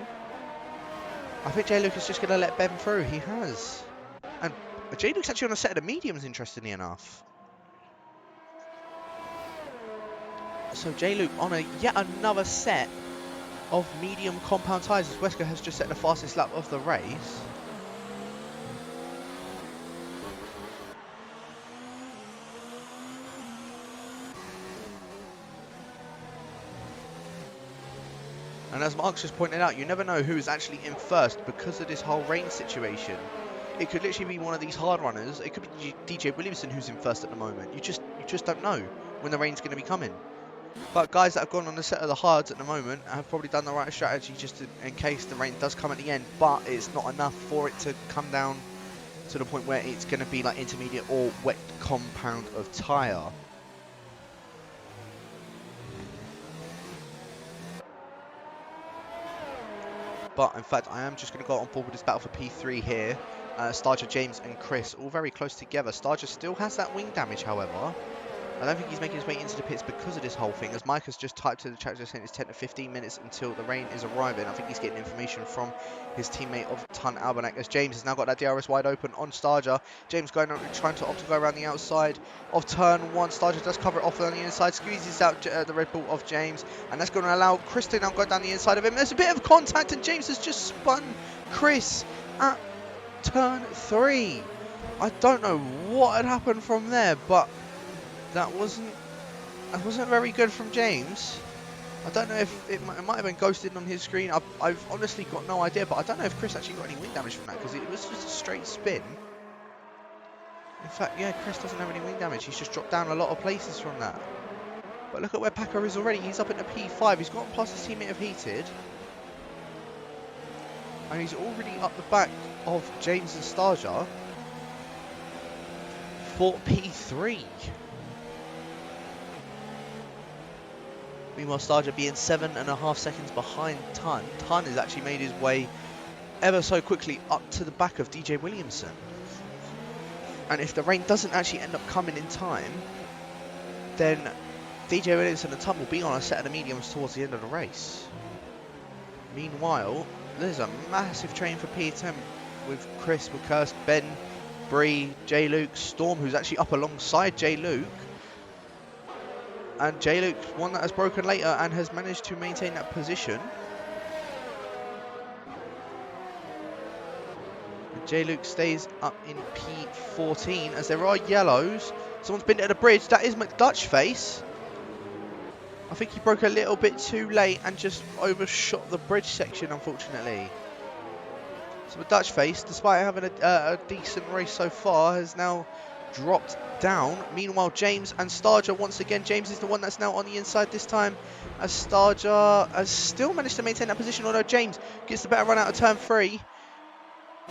S1: I think J-Luke is just going to let Ben through. He has. And J-Luke's actually on a set of the mediums, interestingly enough. So J-Luke on yet another set of medium compound tyres, as Wesker has just set the fastest lap of the race. And as Mark's just pointed out, you never know who is actually in first because of this whole rain situation. It could literally be one of these hard runners. It could be DJ Williamson who's in first at the moment. You just don't know when the rain's going to be coming. But guys that have gone on the set of the hards at the moment have probably done the right strategy just in case the rain does come at the end. But it's not enough for it to come down to the point where it's going to be like intermediate or wet compound of tyre. But in fact, I am just going to go on board with this battle for P3 here. Starger, James and Chris all very close together. Starger still has that wing damage, however. I don't think he's making his way into the pits because of this whole thing, as Mike has just typed to the chat just saying it's 10 to 15 minutes until the rain is arriving. I think he's getting information from his teammate of Ton Albanek, as James has now got that DRS wide open on Starger. James going on, trying to opt to go around the outside of turn 1. Starger does cover it off on the inside, squeezes out the Red Bull of James, and that's going to allow Chris to now go down the inside of him. There's a bit of contact, and James has just spun Chris at turn 3. I don't know what had happened from there, but that wasn't very good from James. I don't know if it might have been ghosted on his screen. I've honestly got no idea, but I don't know if Chris actually got any wing damage from that because it was just a straight spin. In fact, yeah, Chris doesn't have any wing damage. He's just dropped down a lot of places from that. But look at where Packer is already. He's up into P5. He's gotten past his teammate of Heated. And he's already up the back of James and Starger for P3. Meanwhile, Starger being 7.5 seconds behind Ton. Ton has actually made his way ever so quickly up to the back of DJ Williamson. And if the rain doesn't actually end up coming in time, then DJ Williamson and Ton will be on a set of the mediums towards the end of the race. Meanwhile, there's a massive train for P10 with Chris, with Kirst, Ben, Bree, J. Luke, Storm, who's actually up alongside J. Luke. And J. Luke's one that has broken later and has managed to maintain that position. And J. Luke stays up in P14 as there are yellows. Someone's been at the bridge. That is McDutchface. I think he broke a little bit too late and just overshot the bridge section, unfortunately. So McDutchface, despite having a decent race so far, has now dropped down. Meanwhile, James and Starger once again. James is the one that's now on the inside this time, as Starger has still managed to maintain that position, although James gets the better run out of turn 3.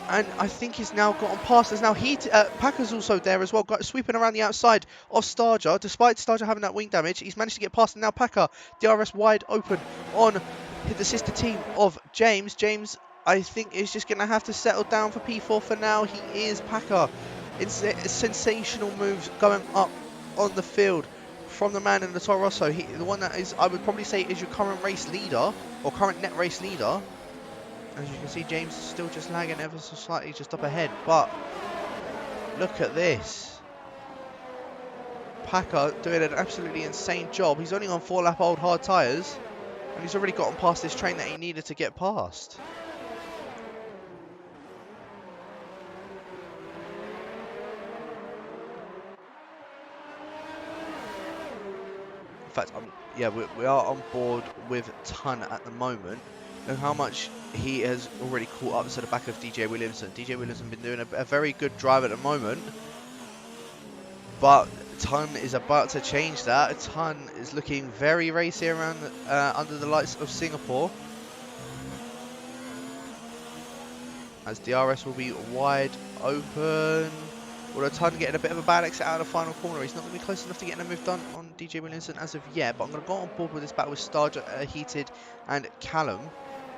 S1: And I think he's now gotten past. There's now Packer's also there as well, sweeping around the outside of Starger. Despite Starger having that wing damage, he's managed to get past. And now Packer, DRS wide open on the sister team of James. James, I think, is just going to have to settle down for P4 for now. He is Packer. It's sensational moves going up on the field from the man in the Toro Rosso. The one that is, I would probably say, is your current race leader, or current net race leader. As you can see, James is still just lagging ever so slightly just up ahead. But look at this. Packer doing an absolutely insane job. He's only on 4-lap old hard tyres, and he's already gotten past this train that he needed to get past. In fact, yeah, we are on board with Ton at the moment. Look how much he has already caught up to the back of DJ Williamson. DJ Williamson been doing a very good drive at the moment, but Ton is about to change that. Ton is looking very racy around under the lights of Singapore, as DRS will be wide open. Although Ton getting a bit of a bad exit out of the final corner. He's not going to be close enough to getting a move done on DJ Williamson as of yet. But I'm going to go on board with this battle with Starger, Heated and Callum.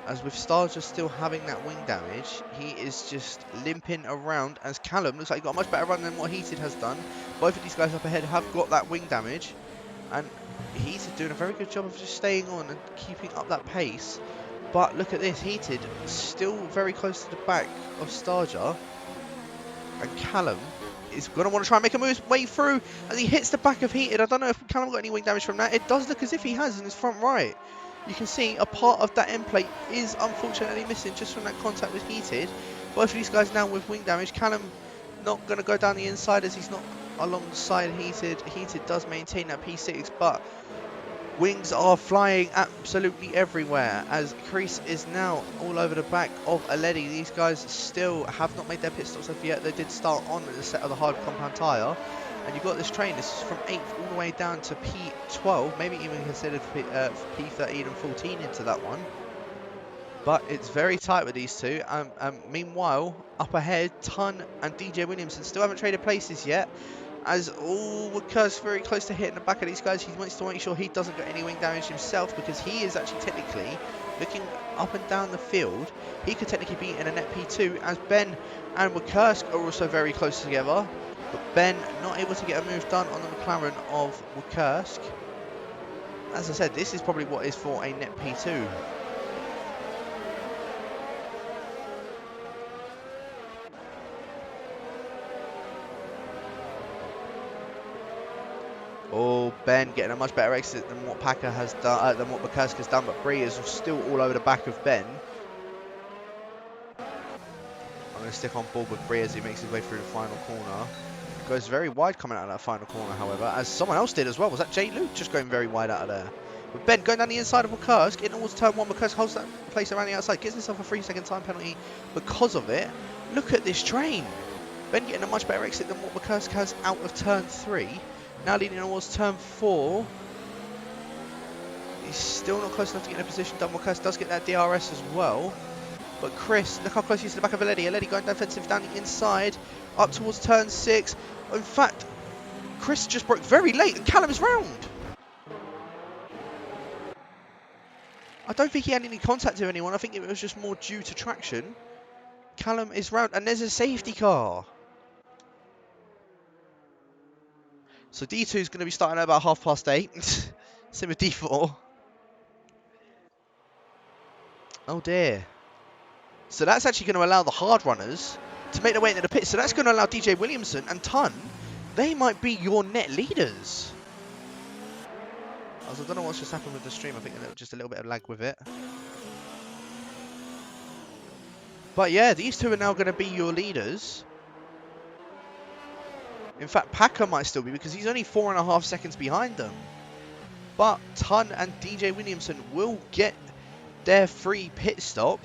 S1: As with Starger still having that wing damage, he is just limping around. As Callum looks like he got a much better run than what Heated has done. Both of these guys up ahead have got that wing damage. And Heated doing a very good job of just staying on and keeping up that pace. But look at this, Heated still very close to the back of Starger. And Callum is going to want to try and make a move way through as he hits the back of Heated. I don't know if Callum got any wing damage from that. It does look as if he has in his front right. You can see a part of that end plate is unfortunately missing just from that contact with Heated. Both of these guys now with wing damage. Callum not going to go down the inside as he's not alongside Heated. Heated does maintain that P6, but Wings are flying absolutely everywhere as Chris is now all over the back of Aledi. These guys still have not made their pit stops as of yet. They did start on the set of the hard compound tyre. And you've got this train. This is from 8th all the way down to P12. Maybe even considered P13 and 14 into that one. But it's very tight with these two. Meanwhile, up ahead, Ton and DJ Williamson still haven't traded places yet. As Woodcurse very close to hitting the back of these guys. He wants to make sure he doesn't get any wing damage himself because he is actually technically looking up and down the field. He could technically be in a net P2 as Ben and Woodcurse are also very close together. But Ben not able to get a move done on the McLaren of Woodcurse. As I said, this is probably what is for a net P2. Oh, Ben getting a much better exit than what Packer has done, than what Woodcurse has done, but Bree is still all over the back of Ben. I'm going to stick on board with Bree as he makes his way through the final corner. Goes very wide coming out of that final corner, however, as someone else did as well. Was that Jay Luke just going very wide out of there? But Ben going down the inside of Woodcurse, getting towards turn 1. Woodcurse holds that place around the outside, gives himself a 3-second time penalty because of it. Look at this train. Ben getting a much better exit than what Woodcurse has out of turn 3. Now leading towards turn 4. He's still not close enough to get in a position done. Woodcurse does get that DRS as well. But Chris, look how close he is to the back of Aledi. Aledi going defensive down the inside, up towards turn 6. In fact, Chris just broke very late and Callum is round. I don't think he had any contact with anyone. I think it was just more due to traction. Callum is round and there's a safety car. So D2 is going to be starting at about 8:30. Same with D4. Oh dear. So that's actually going to allow the hard runners to make their way into the pit. So that's going to allow DJ Williamson and Ton. They might be your net leaders. I don't know what's just happened with the stream. I think just a little bit of lag with it. But yeah, these two are now going to be your leaders. In fact, Packer might still be because he's only 4.5 seconds behind them. But Ton and DJ Williamson will get their free pit stop.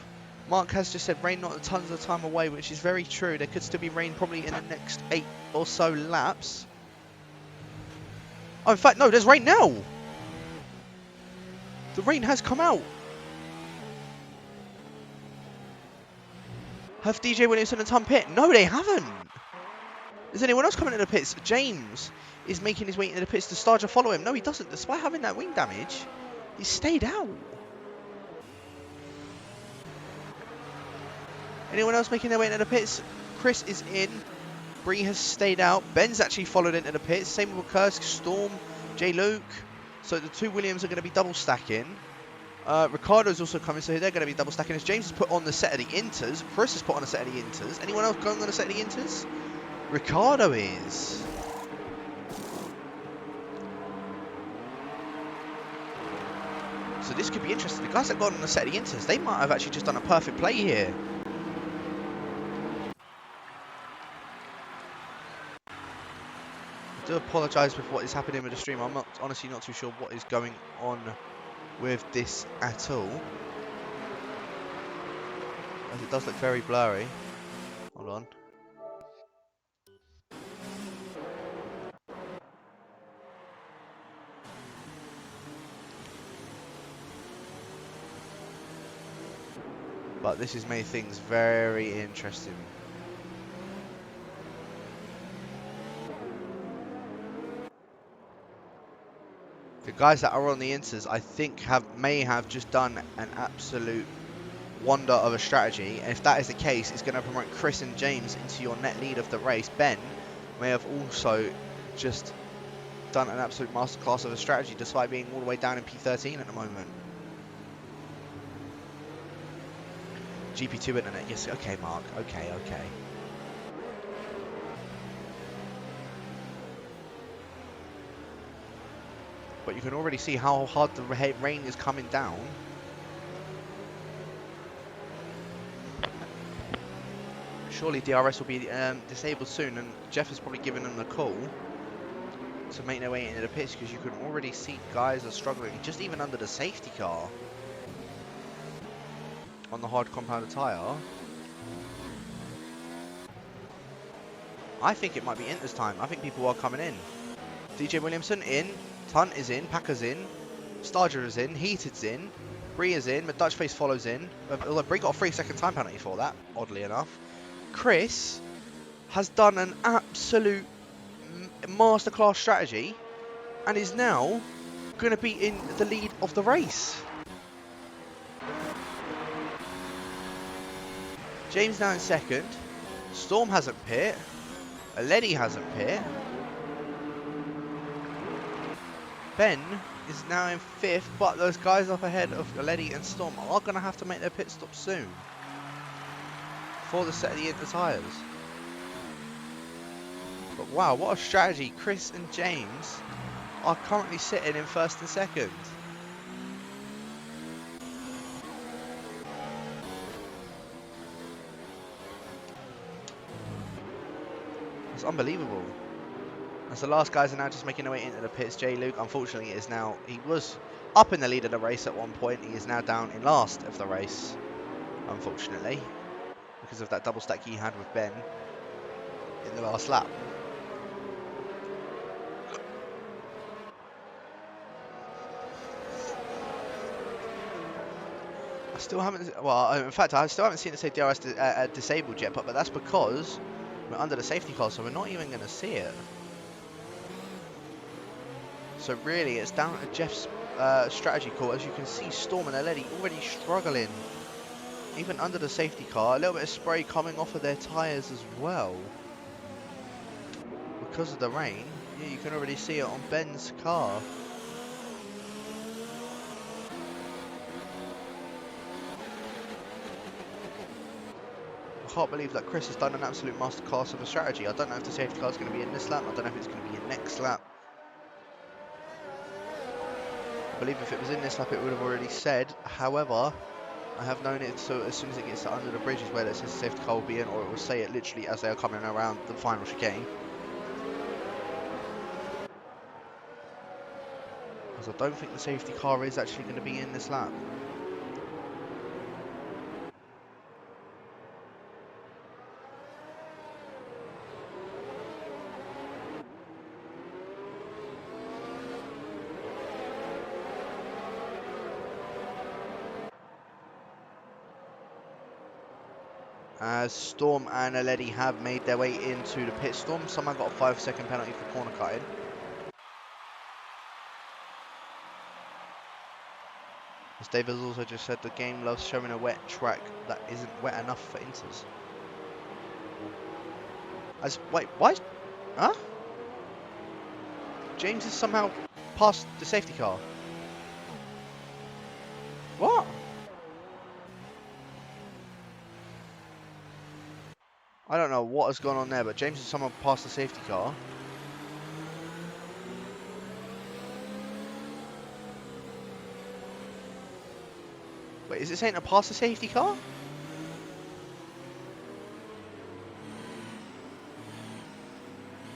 S1: Mark has just said rain not tons of time away, which is very true. There could still be rain probably in the next 8 or so laps. Oh, in fact, no, there's rain now. The rain has come out. Have DJ Williamson and Tom pit? No, they haven't. Is anyone else coming into the pits? James is making his way into the pits to Starger follow him. No, he doesn't. Despite having that wing damage, he stayed out. Anyone else making their way into the pits? Chris is in. Bree has stayed out. Ben's actually followed into the pits. Same with Kursk, Storm, J. Luke. So the two Williams are going to be double stacking. Ricardo's also coming, so they're going to be double stacking. As James has put on the set of the inters. Chris has put on the set of the inters. Anyone else going on the set of the inters? Ricardo is. So this could be interesting. The guys that got on the set of the inters, they might have actually just done a perfect play here. I do apologise with what is happening with the stream. I'm honestly not too sure what is going on with this at all, as it does look very blurry. Hold on. But this has made things very interesting. The guys that are on the inters, I think, may have just done an absolute wonder of a strategy. And if that is the case, it's going to promote Chris and James into your net lead of the race. Ben may have also just done an absolute masterclass of a strategy, despite being all the way down in P13 at the moment. GP2 internet, yes, okay, Mark, okay. But you can already see how hard the rain is coming down. Surely DRS will be disabled soon, and Jeff has probably given them the call. to make their way into the pits, because you can already see guys are struggling, just even under the safety car on the hard compounded tyre. I think it might be Inter's time. I think people are coming in. DJ Williamson in, Tunt is in, Packer's in, Starger is in, Heated's in, Bree is in, but Dutchface follows in. Although Bree got a 3-second time penalty for that, oddly enough. Chris has done an absolute masterclass strategy and is now going to be in the lead of the race. James now in second. Storm hasn't pit. Aledi hasn't pit. Ben is now in 5th, but those guys up ahead of Aledi and Storm are going to have to make their pit stop soon before the set of the Inter tyres. But wow, what a strategy. Chris and James are currently sitting in 1st and 2nd. It's unbelievable. As the last guys are now just making their way into the pits. J. Luke, unfortunately, is now, he was up in the lead of the race at one point. He is now down in last of the race, unfortunately, because of that double stack he had with Ben in the last lap. I still haven't, well, in fact, I still haven't seen the safety DRS disabled yet, but that's because we're under the safety car, so we're not even going to see it. So really, it's down to Jeff's strategy call. As you can see, Storm and Aledi already struggling, even under the safety car. A little bit of spray coming off of their tyres as well because of the rain. Yeah, you can already see it on Ben's car. I can't believe that Chris has done an absolute masterclass of a strategy. I don't know if the safety car is going to be in this lap. I don't know if it's going to be in next lap. I believe if it was in this lap, it would have already said. However, I have known it, so as soon as it gets to under the bridge is where it says the safety car will be in, or it will say it literally as they are coming around the final chicane. Because I don't think the safety car is actually going to be in this lap. As Storm and Aledi have made their way into the pit. Storm somehow got a 5-second penalty for corner cutting. As Dave has also just said, the game loves showing a wet track that isn't wet enough for Inters. As, wait, why? Huh? James has somehow passed the safety car. What? I don't know what has gone on there, but James has somehow passed the safety car. Wait, is it saying to pass the safety car?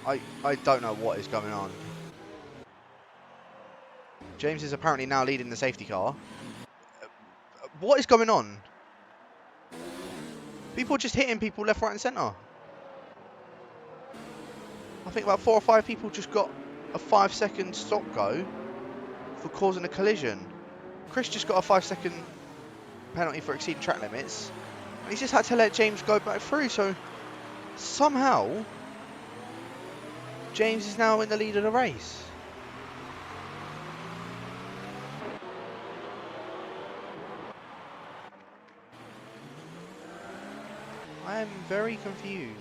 S1: I don't know what is going on. James is apparently now leading the safety car. What is going on? People just hitting people left, right and centre. I think about 4 or 5 people just got a 5-second stop go for causing a collision. Chris just got a 5-second penalty for exceeding track limits. And he's just had to let James go back through. So somehow James is now in the lead of the race. I am very confused.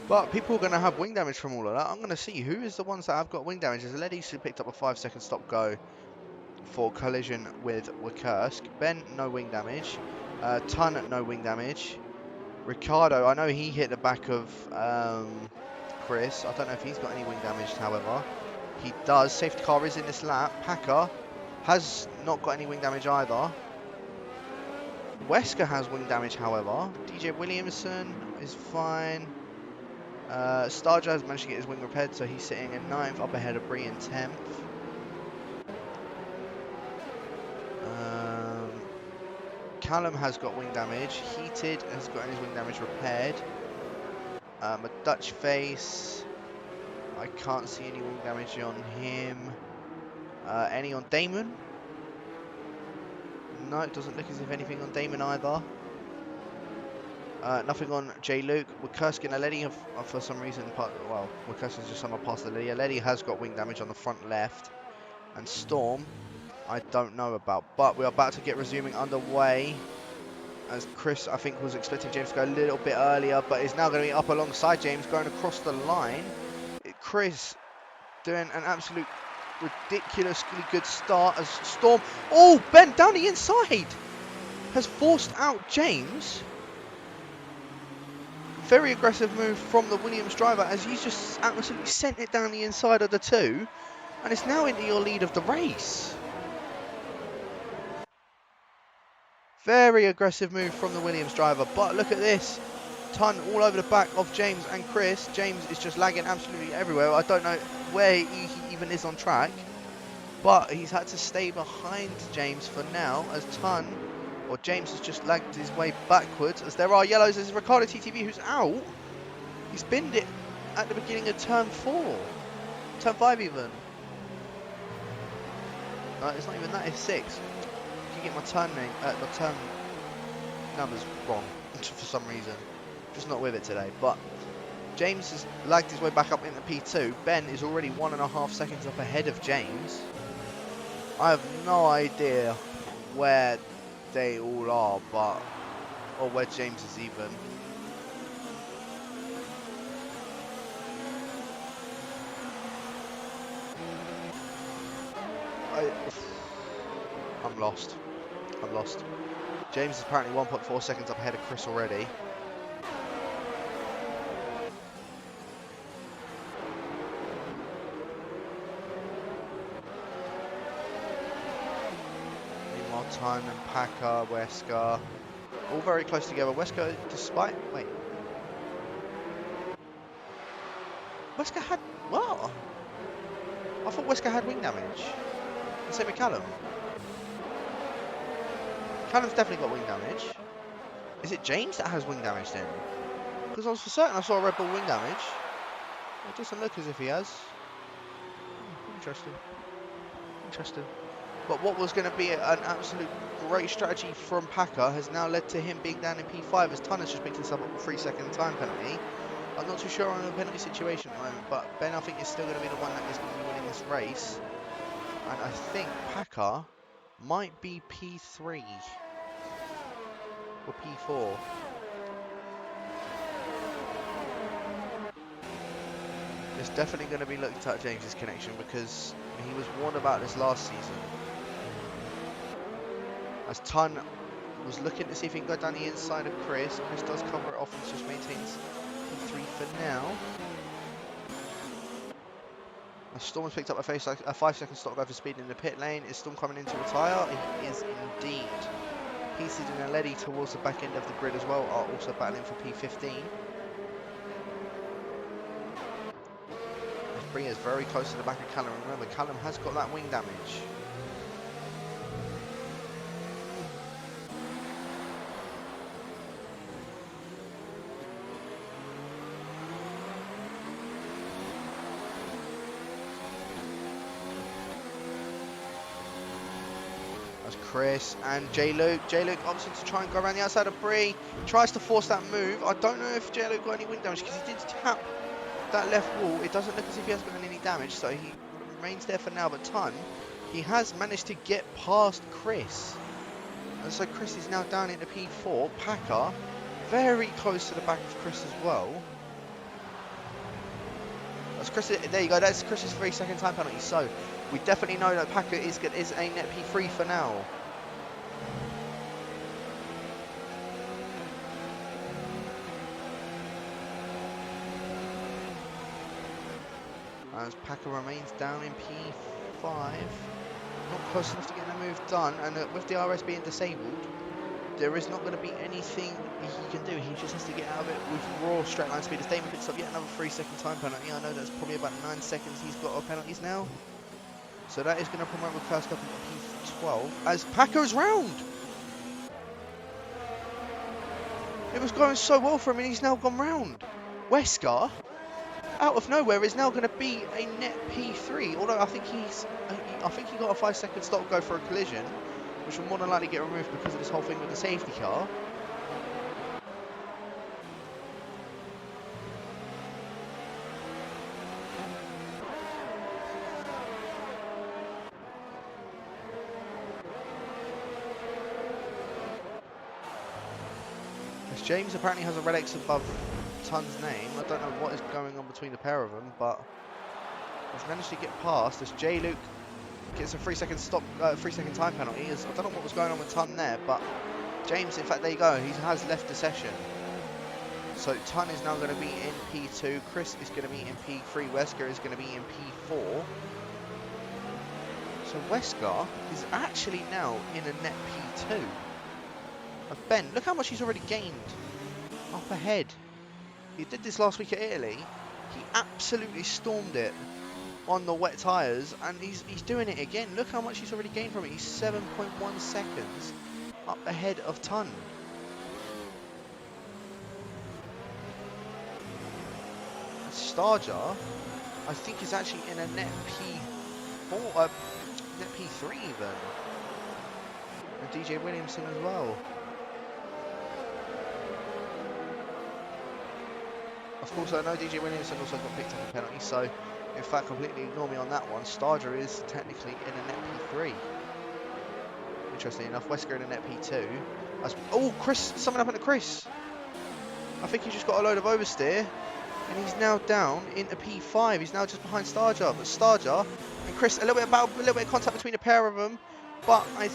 S1: But people are going to have wing damage from all of that. I'm going to see who is the ones that have got wing damage. As Aledi picked up a 5-second stop go for collision with Kursk. Ben, no wing damage. Tun, no wing damage. Ricardo, I know he hit the back of Chris. I don't know if he's got any wing damage, however. He does. Safety car is in this lap. Packer has not got any wing damage either. Wesker has wing damage, however. DJ Williamson is fine. Starja has managed to get his wing repaired, so he's sitting in 9th, up ahead of Bree in 10th. Callum has got wing damage. Heated has got his wing damage repaired. A Dutch face. I can't see any wing damage on him. Any on Damon? No, it doesn't look as if anything on Damon either. Nothing on J. Luke. Wikurski and Aledi have, for some reason, well, Wikurski's just somehow passed Aledi. Aledi has got wing damage on the front left. And Storm, I don't know about. But we're about to get resuming underway. As Chris, I think, was expecting James to go a little bit earlier, but is now going to be up alongside James, going across the line. Chris doing an absolute ridiculously good start as Storm, oh, Ben down the inside, has forced out James. Very aggressive move from the Williams driver as he's just absolutely sent it down the inside of the two, and it's now into your lead of the race. Very aggressive move from the Williams driver, but look at this. Ton all over the back of James and Chris. James is just lagging absolutely everywhere. I don't know where he even is on track, but he's had to stay behind James for now as James has just lagged his way backwards as there are yellows. There's Ricardo TTV who's out. He spinned it at the beginning of turn 4. Turn 5 even. No, it's not even that, it's 6. I can get my turn numbers wrong for some reason. Just not with it today. But James has lagged his way back up into P2. Ben is already 1.5 seconds up ahead of James. I have no idea where they all are, or where James is even. I'm lost. James is apparently 1.4 seconds up ahead of Chris already. Meanwhile, Ton and Packer, Wesker, all very close together. Wesker, wait. Wesker had, what? I thought Wesker had wing damage. And same with Callum. Callum's definitely got wing damage. Is it James that has wing damage then? Because I was for certain I saw a Red Bull wing damage. It doesn't look as if he has. Interesting. But what was going to be an absolute great strategy from Packer has now led to him being down in P5 as Ton has just picked himself up a 3-second time penalty. I'm not too sure on the penalty situation at the moment, but Ben I think is still going to be the one that is going to be winning this race. And I think Packer might be P3 or P4. It's definitely going to be looked at James's connection because he was warned about this last season. As Ton was looking to see if he can go down the inside of Chris. Chris does cover it off and just maintains P3 for now. As Storm has picked up a 5-second stop go for speed in the pit lane. Is Storm coming in to retire? He is indeed. Heated and Aledi towards the back end of the grid as well are also battling for P15. Bree is very close to the back of Callum. Remember, Callum has got that wing damage. That's Chris and J. Luke. J. Luke opts to try and go around the outside of Bree. Tries to force that move. I don't know if J. Luke got any wing damage because he did tap that left wall. It doesn't look as if he has gotten any damage, so he remains there for now. But Ton, he has managed to get past Chris, and so Chris is now down into P4. Packer very close to the back of Chris as well. That's Chris. There you go. That's Chris's 3-second time penalty. So we definitely know that Packer is a net P3 for now. As Packer remains down in P5. not close enough to getting a move done, and with the RS being disabled, there is not going to be anything he can do. He just has to get out of it with raw straight line speed. As Damon picks up yet another 3-second time penalty. I know that's probably about 9 seconds he's got of penalties now. So that is going to promote Rickerscup into P12 as Packer's round. It was going so well for him and he's now gone round. Wesker, out of nowhere, is now going to be a net P3. Although I think he got a 5-second stop go for a collision, which will more than likely get removed because of this whole thing with the safety car. As James apparently has a red X above Tun's name. I don't know what is going on between the pair of them, but he's managed to get past as J. Luke gets a 3-second stop, 3-second time penalty. I don't know what was going on with Tun there, but James, in fact, there you go. He has left the session. So Tun is now going to be in P2. Chris is going to be in P3. Wesker is going to be in P4. So Wesker is actually now in a net P2. Ben, look how much he's already gained up ahead. He did this last week at Italy. He absolutely stormed it on the wet tyres, and he's doing it again. Look how much he's already gained from it. He's 7.1 seconds up ahead of Tun. Starjar, I think, is actually in a net P4, net P3 even. And DJ Williamson as well. Of course, I know DJ Williamson also got picked up a penalty, so in fact, completely ignore me on that one. Starger is technically in a net P3. Interesting enough, Wesker in a net P2. Oh, Chris, something happened to Chris. I think he just got a load of oversteer, and he's now down into P5. He's now just behind Starger, but Starger and Chris, a little bit of contact between the pair of them, but I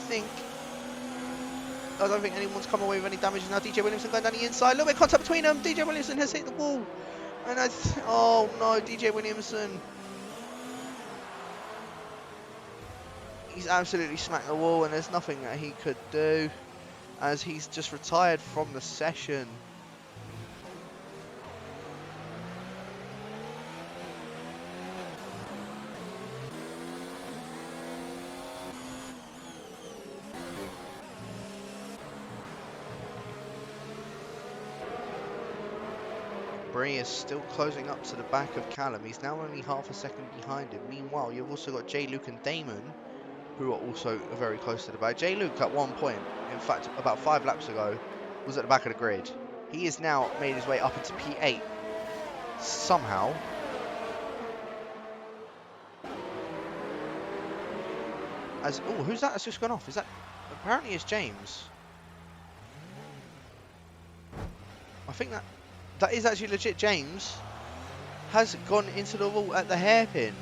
S1: don't think anyone's come away with any damage. Now DJ Williamson going down the inside. A little bit of contact between them. DJ Williamson has hit the wall. And oh no, DJ Williamson. He's absolutely smacked the wall and there's nothing that he could do as he's just retired from the session. Bree is still closing up to the back of Callum. He's now only half a second behind him. Meanwhile, you've also got J. Luke and Damon, who are also very close to the back. J. Luke at one point, in fact, about 5 laps ago, was at the back of the grid. He has now made his way up into P8 somehow. Oh, who's that that's just gone off? Is that, apparently it's James. I think that is actually legit. James has gone into the wall at the hairpin.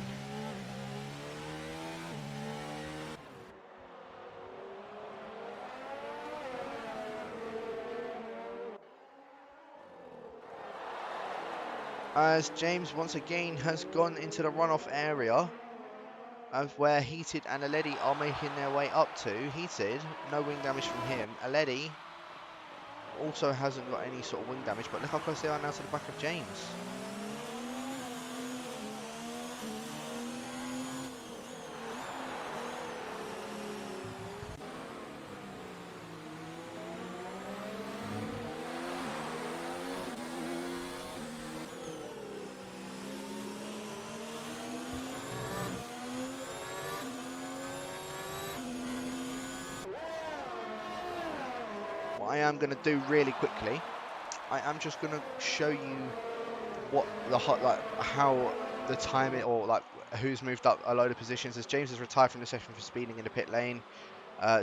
S1: As James once again has gone into the runoff area of where Heated and Aledi are making their way up to. Heated, no wing damage from him. Aledi also hasn't got any sort of wing damage, but look how close they are now to the back of James. What I am going to do really quickly, I am just going to show you what the how the time or who's moved up a load of positions. As James has retired from the session for speeding in the pit lane,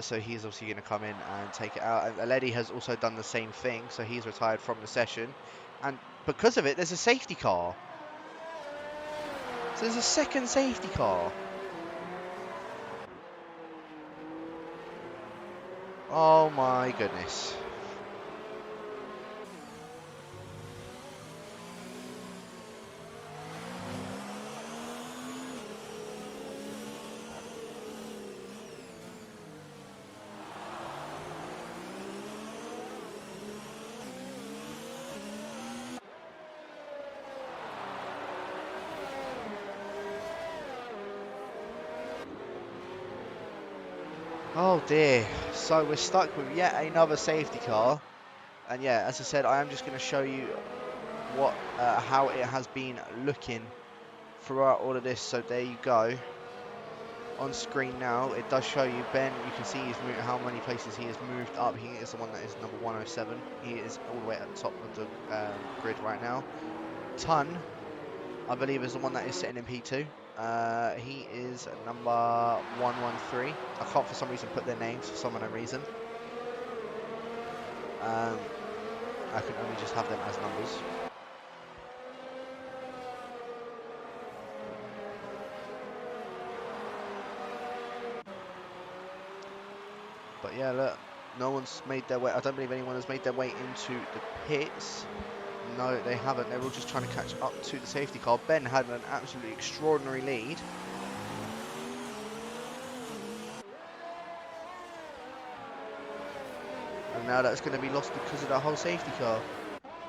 S1: so he's obviously going to come in and take it out. And Aledi has also done the same thing, so he's retired from the session, and because of it, there's a safety car. So there's a second safety car. Oh my goodness. Oh dear. So we're stuck with yet another safety car. And yeah, as I said, I am just going to show you how it has been looking throughout all of this. So there you go. On screen now, it does show you Ben. You can see how many places he has moved up. He is the one that is number 107. He is all the way at the top of the grid right now. Ton, I believe, is the one that is sitting in P2. He is number 113. I can't for some reason put their names for some unknown reason. I can only just have them as numbers. But yeah, look, no one's made their way. I don't believe anyone has made their way into the pits. No, they haven't. They're all just trying to catch up to the safety car. Ben had an absolutely extraordinary lead. And now that's going to be lost because of that whole safety car.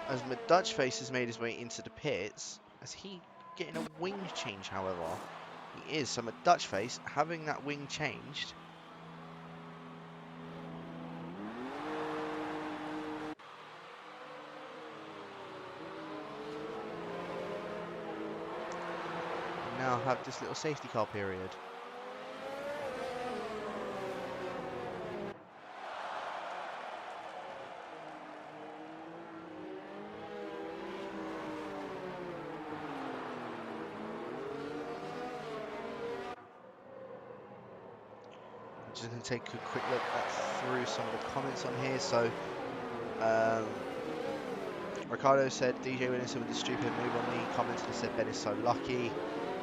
S1: As Dutch Face has made his way into the pits, as he getting a wing change, however. He is. So Dutch Face having that wing changed. We now have this little safety car period. Just going to take a quick look through some of the comments on here. So, Ricardo said, DJ Williamson with the stupid move on me. Commented and said, Ben is so lucky.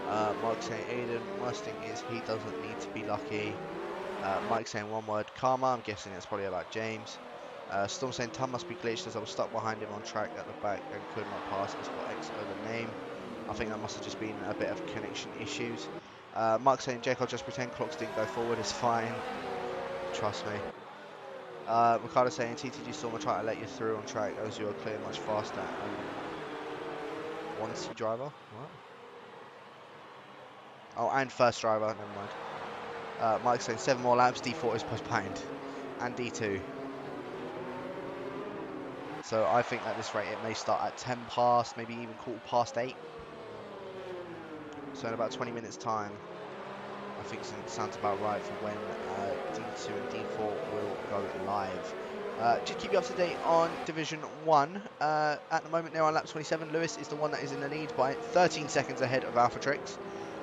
S1: Mark saying, Aiden, worst thing is he doesn't need to be lucky. Mike saying one word, karma. I'm guessing it's probably about James. Storm saying, Tom must be glitched as I was stuck behind him on track at the back and could not pass. It's got X over name. I think that must have just been a bit of connection issues. Mark saying, Jake, I'll just pretend clocks didn't go forward. It's fine. Trust me. Ricardo saying, TTG Storm, I try to let you through on track as you are clear much faster. 1C driver? What? Oh, and first driver, never mind. Mike saying 7 more laps, D4 is postponed. And D2. So I think at this rate it may start at 10 past, maybe even 8:15. So in about 20 minutes time, I think it sounds about right for when D2 and D4 will go live. Just keep you up to date on Division 1. At the moment they're on lap 27. Lewis is the one that is in the lead by 13 seconds ahead of Alphatrix.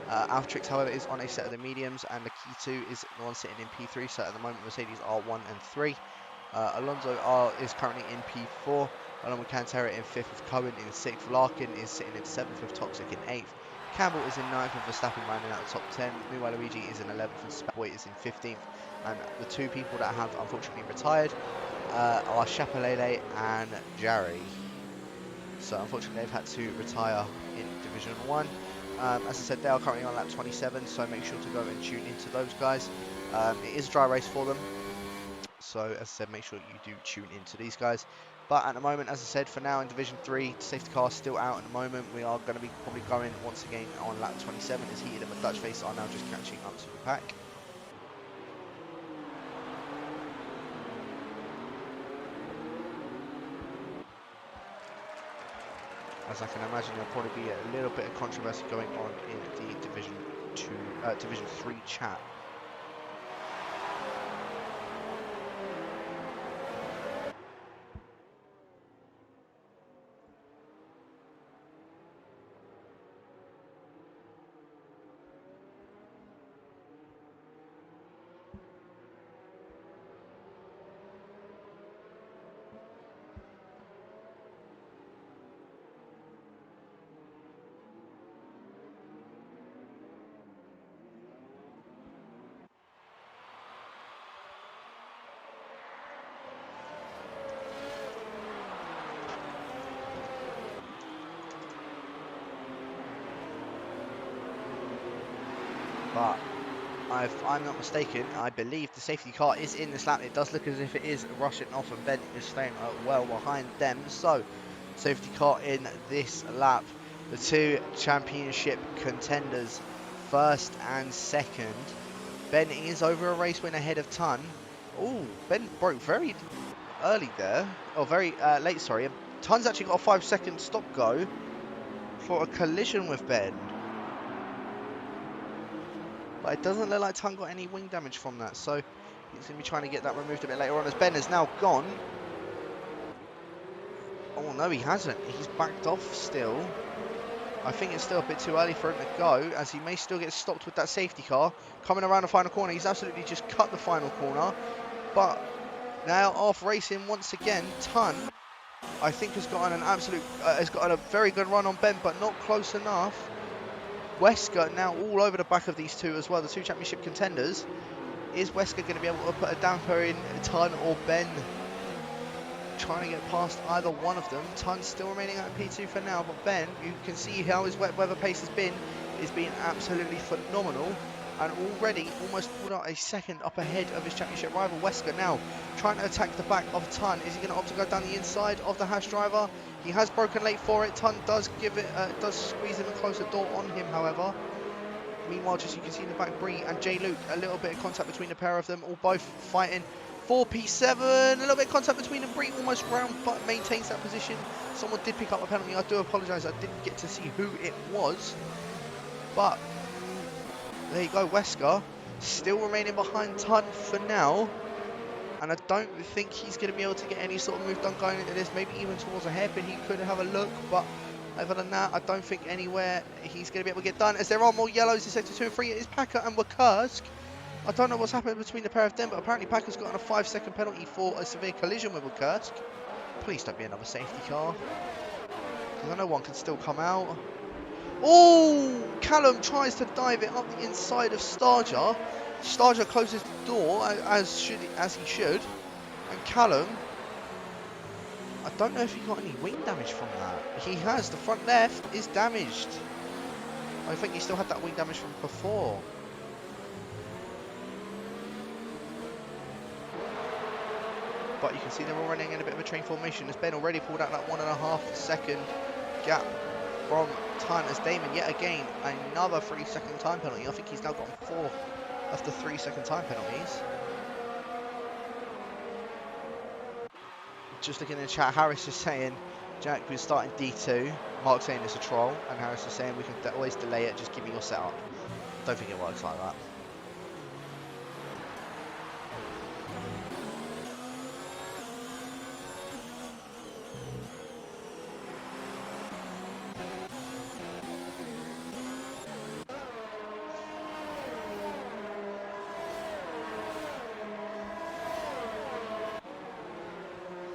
S1: Alphatrix, however, is on a set of the mediums, and the key 2 is the one sitting in P3. So at the moment Mercedes are 1 and 3. Alonso is currently in P4, along with Cantera in 5th, with Cohen in 6th. Larkin is sitting in 7th, with Toxic in 8th. Campbell is in 9th, with Verstappen rounding out the top 10. Meanwhile, Luigi is in 11th, and Spaboy is in 15th. And the 2 people that have unfortunately retired are Chapelele and Jarry. So unfortunately, they've had to retire in Division 1. As I said, they are currently on lap 27, so make sure to go and tune into those guys. It is a dry race for them. So, as I said, make sure you do tune into these guys. But at the moment, as I said, for now in Division 3, safety car is still out at the moment. We are going to be probably going once again on lap 27 as Heated and Dutch Face are now just catching up to the pack. As I can imagine, there'll probably be a little bit of controversy going on in the Division 3 chat. But if I'm not mistaken, I believe the safety car is in this lap. It does look as if it is rushing off, and Ben is staying well behind them. So, safety car in this lap. The 2 championship contenders, first and second, Ben is over a race win ahead of Ton. Oh, Ben broke very early there. Oh, very late, sorry. Ton's actually got a 5-second stop go for a collision with Ben. But it doesn't look like Ton got any wing damage from that, so he's going to be trying to get that removed a bit later on as Ben is now gone. Oh, no, he hasn't. He's backed off still. I think it's still a bit too early for him to go, as he may still get stopped with that safety car. Coming around the final corner, he's absolutely just cut the final corner. But now off racing once again, Ton, I think has gotten a very good run on Ben, but not close enough. Wesker now all over the back of these two as well, the two championship contenders. Is Wesker going to be able to put a damper in Ton or Ben? Trying to get past either one of them. Tun's still remaining at P2 for now, but Ben, you can see how his wet weather pace has been, is being absolutely phenomenal, and already almost pulled out a second up ahead of his championship rival Wesker. Now trying to attack the back of Ton. Is he going to opt to go down the inside of the Haas driver? He has broken late for it. Ton does does squeeze him a closer door on him, however. Meanwhile, just you can see in the back, Bree and J Luke, a little bit of contact between the pair of them, all both fighting for P7. A little bit of contact between them. Bree almost round, but maintains that position. Someone did pick up a penalty. I do apologise, I didn't get to see who it was. But there you go, Wesker still remaining behind Ton for now. And I don't think he's going to be able to get any sort of move done going into this. Maybe even towards a hairpin, he could have a look, but other than that, I don't think anywhere he's going to be able to get done. As there are more yellows in sector 2 and 3, it is Packer and Wakursk. I don't know what's happened between the pair of them, but apparently Packer's gotten a 5-second penalty for a severe collision with Wakursk. Please don't be another safety car, because I know one can still come out. Oh, Callum tries to dive it up the inside of Starger. Starger closes the door as he should, and Callum, I don't know if he got any wing damage from that. He has. The front left is damaged. I think he still had that wing damage from before. But you can see they're all running in a bit of a train formation as Ben already pulled out that 1.5 second gap from Ton, as Damon yet again another 3-second time penalty. I think he's now gotten 4 of the 3-second time penalties. Just looking in the chat, Harris is saying, Jack, we're starting D2. Mark saying it's a troll, and Harris is saying we can always delay it, just give me your setup. Don't think it works like that.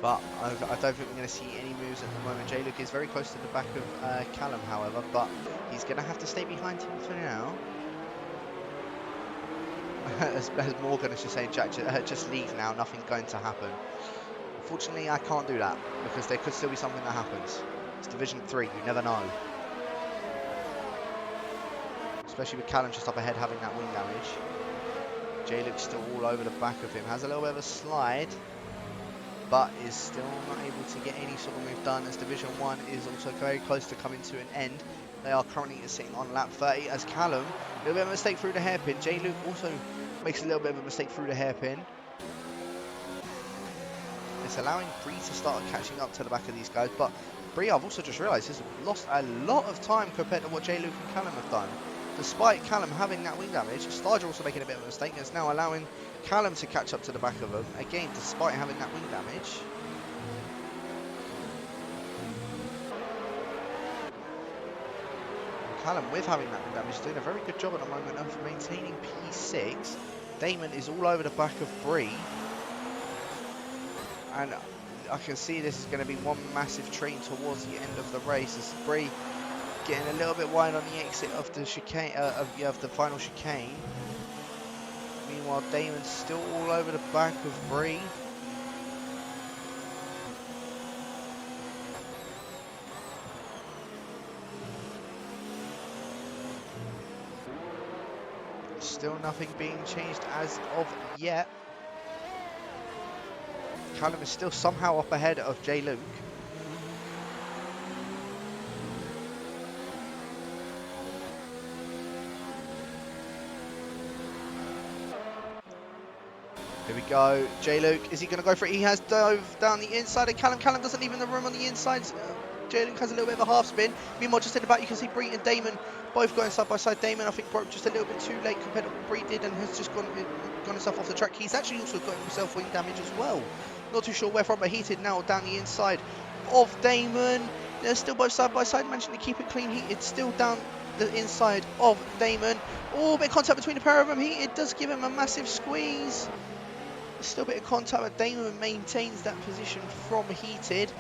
S1: But I don't think we're going to see any moves at the moment. J-Luke is very close to the back of Callum, however, but he's going to have to stay behind him for now. as Morgan is just saying, Jack, just leave now, nothing's going to happen. Unfortunately, I can't do that, because there could still be something that happens. It's Division 3, you never know. Especially with Callum just up ahead having that wing damage. J-Luke's still all over the back of him, has a little bit of a slide, but is still not able to get any sort of move done, as Division 1 is also very close to coming to an end. They are currently sitting on lap 30 as Callum, a little bit of a mistake through the hairpin. J-Luke also makes a little bit of a mistake through the hairpin. It's allowing Bree to start catching up to the back of these guys, but Bree, I've also just realised, has lost a lot of time compared to what J-Luke and Callum have done. Despite Callum having that wing damage, Starger also making a bit of a mistake, and it's now allowing Callum to catch up to the back of him, again, despite having that wing damage. Callum, with having that wing damage, is doing a very good job at the moment of maintaining P6. Damon is all over the back of Bree. And I can see this is going to be one massive train towards the end of the race, as Bree getting a little bit wide on the exit of the chicane, of the final chicane. Meanwhile, Damon's still all over the back of Bree. Still nothing being changed as of yet. Callum is still somehow up ahead of J-Luke. Here we go. J-Luke, is he going to go for it? He has dove down the inside of Callum. Callum doesn't leave him the room on the inside. J-Luke has a little bit of a half spin. Meanwhile, just in the back, you can see Bree and Damon both going side by side. Damon, I think, broke just a little bit too late compared to what Bree did and has just gone himself off the track. He's actually also got himself wing damage as well. Not too sure where from, but Heated now down the inside of Damon. They're still both side by side, managing to keep it clean. Heated still down the inside of Damon. Oh, bit of contact between the pair of them. Heated does give him a massive squeeze. Still a bit of contact, but Damon maintains that position from Heated.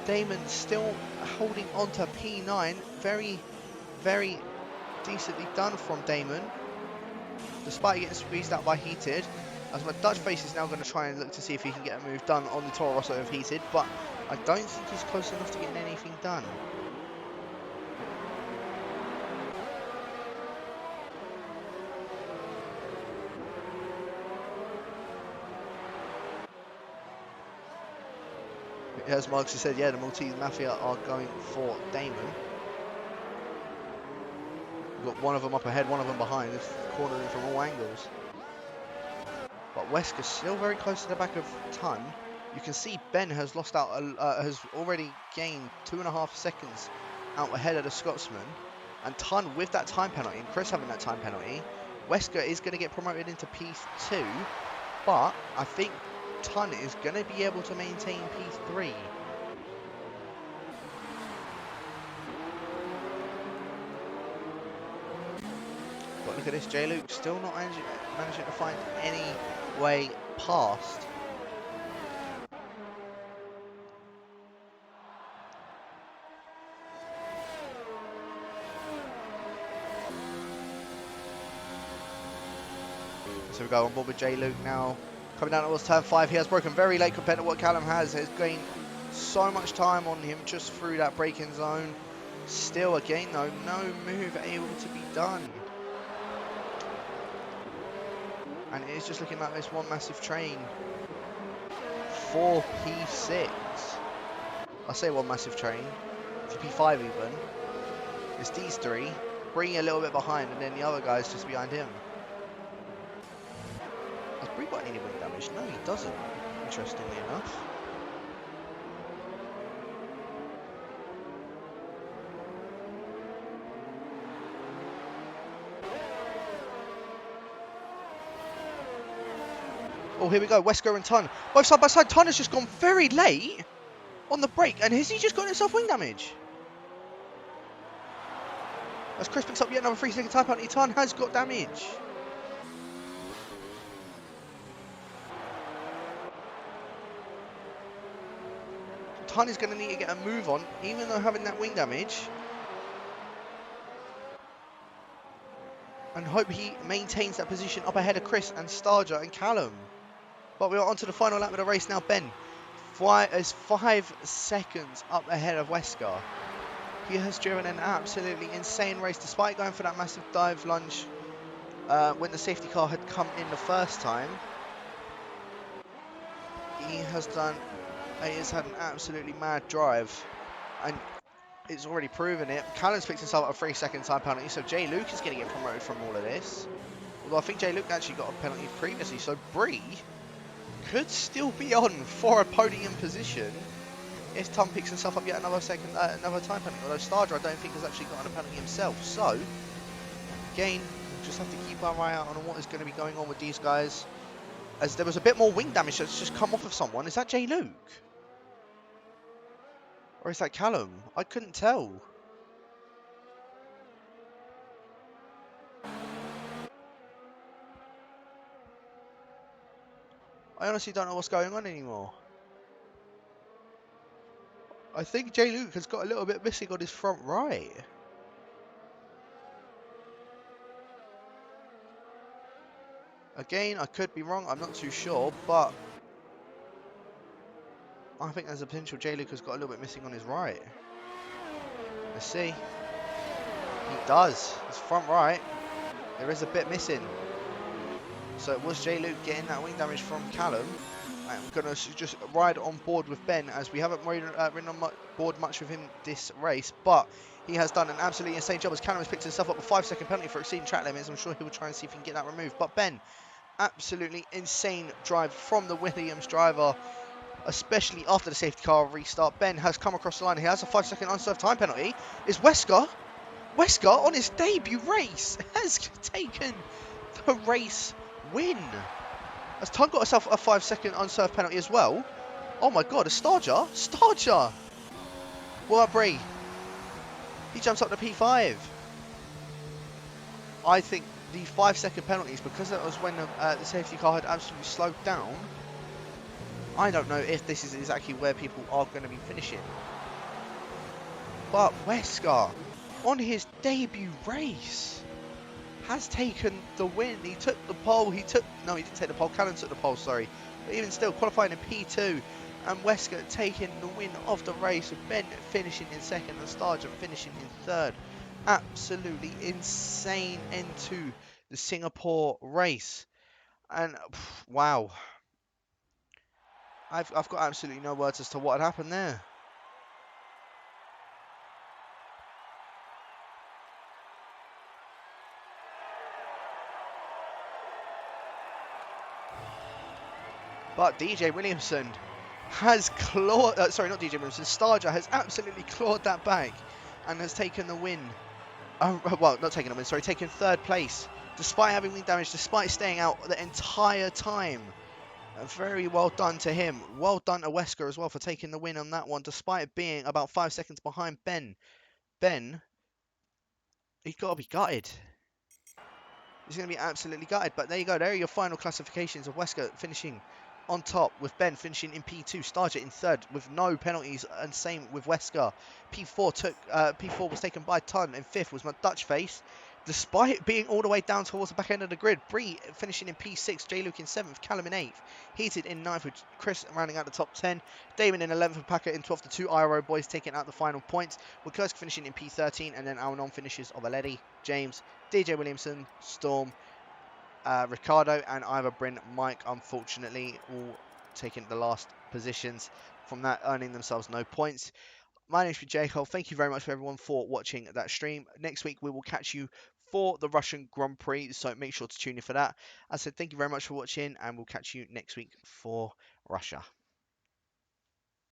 S1: Damon still holding on to P9. Very, very decently done from Damon, despite getting squeezed out by Heated. As my Dutch face is now going to try and look to see if he can get a move done on the Toro Rosso of Heated, but I don't think he's close enough to getting anything done. As Marks has said, yeah, the Maltese Mafia are going for Damon. We've got one of them up ahead, one of them behind. It's cornering from all angles. But Wesker's still very close to the back of Ton. You can see Ben has lost out, has already gained 2.5 seconds out ahead of the Scotsman. And Ton with that time penalty, and Chris having that time penalty, Wesker is going to get promoted into P2. But I think Ton is going to be able to maintain P3. But look at this, J-Luke still not managing to find any way past. So we go on board with J-Luke now. Coming down towards turn 5, he has broken very late compared to what Callum has. Has gained so much time on him just through that braking zone. Still, again though, no move able to be done. And it is just looking like this one massive train. 4 P6. I say one massive train. It's P5 even. It's these three. Bree a little bit behind, and then the other guys just behind him. Has Bree got any wing damage? No, he doesn't, interestingly enough. Oh, here we go, Wesker and Ton. Both side by side. Ton has just gone very late on the brake, and has he just got himself wing damage? As Chris picks up yet another 3-second time penalty, Ton has got damage. Ton is going to need to get a move on, even though having that wing damage. And hope he maintains that position up ahead of Chris and Starger and Callum. But we are on to the final lap of the race now. Ben is 5 seconds up ahead of Wesker. He has driven an absolutely insane race, despite going for that massive dive lunge when the safety car had come in the first time. He has had an absolutely mad drive, and it's already proven it. Callum's picked himself up a 3-second time penalty, so J-Luke is going to get promoted from all of this. Although I think J-Luke actually got a penalty previously, so Bree could still be on for a podium position if Tom picks himself up yet another time penalty. Although Starger, I don't think, has actually gotten a penalty himself. So, again, we'll just have to keep our eye out on what is going to be going on with these guys. As there was a bit more wing damage that's just come off of someone. Is that J-Luke? Or is that Callum? I couldn't tell. I honestly don't know what's going on anymore. I think J-Luke has got a little bit missing on his front right. Again, I could be wrong. I'm not too sure, but I think there's a potential J-Luke has got a little bit missing on his right. Let's see. He does. His front right. There is a bit missing. So it was J-Luke getting that wing damage from Callum. I'm going to just ride on board with Ben, as we haven't ridden on board much with him this race, but he has done an absolutely insane job as Callum has picked himself up a 5-second penalty for exceeding track limits. I'm sure he will try and see if he can get that removed. But Ben, Absolutely insane drive from the Williams driver, especially after the safety car restart. Ben has come across the line. He has a 5-second unserved time penalty. Is Wesker? Wesker, on his debut race, has taken the race win. Has Tun got herself a 5-second unserved penalty as well? Oh my god, a Starger? Starger! Well, Brie, he jumps up to P5. I think the 5-second penalties, because that was when the safety car had absolutely slowed down, I don't know if this is exactly where people are going to be finishing. But Wesker, on his debut race, has taken the win. He took the pole. No, he didn't take the pole. Cannon took the pole, sorry. But even still, qualifying in P2, and Wesker taking the win of the race, with Ben finishing in second and Starger finishing in third. Absolutely insane end to the Singapore race. And wow, I've got absolutely no words as to what had happened there. But DJ Williamson has clawed, sorry, not DJ Williamson, Starger has absolutely clawed that back and has taken the win. Well, not taken the win, sorry, taken third place, despite having wing damage, despite staying out the entire time. Very well done to him. Well done to Wesker as well for taking the win on that one, despite being about 5 seconds behind Ben. Ben, he's got to be gutted. He's going to be absolutely gutted. But there you go. There are your final classifications of Wesker finishing on top, with Ben finishing in P2, Starger in third with no penalties, and same with Wesker. P4 was taken by Tun, and fifth was my Dutch face. Despite being all the way down towards the back end of the grid, Bree finishing in P6, J Luke in 7th, Callum in 8th, Heated in 9th with Chris rounding out the top 10, Damon in 11th with Packer in 12th, the two IRO boys taking out the final points, with Kursk finishing in P13, and then our non-finishes of Aledi, James, DJ Williamson, Storm, Ricardo, and either Bryn, Mike, unfortunately, all taking the last positions from that, earning themselves no points. My name's Jacob. Thank you very much for everyone for watching that stream. Next week we will catch you for the Russian Grand Prix, so make sure to tune in for that. As I said, thank you very much for watching, and we'll catch you next week for Russia.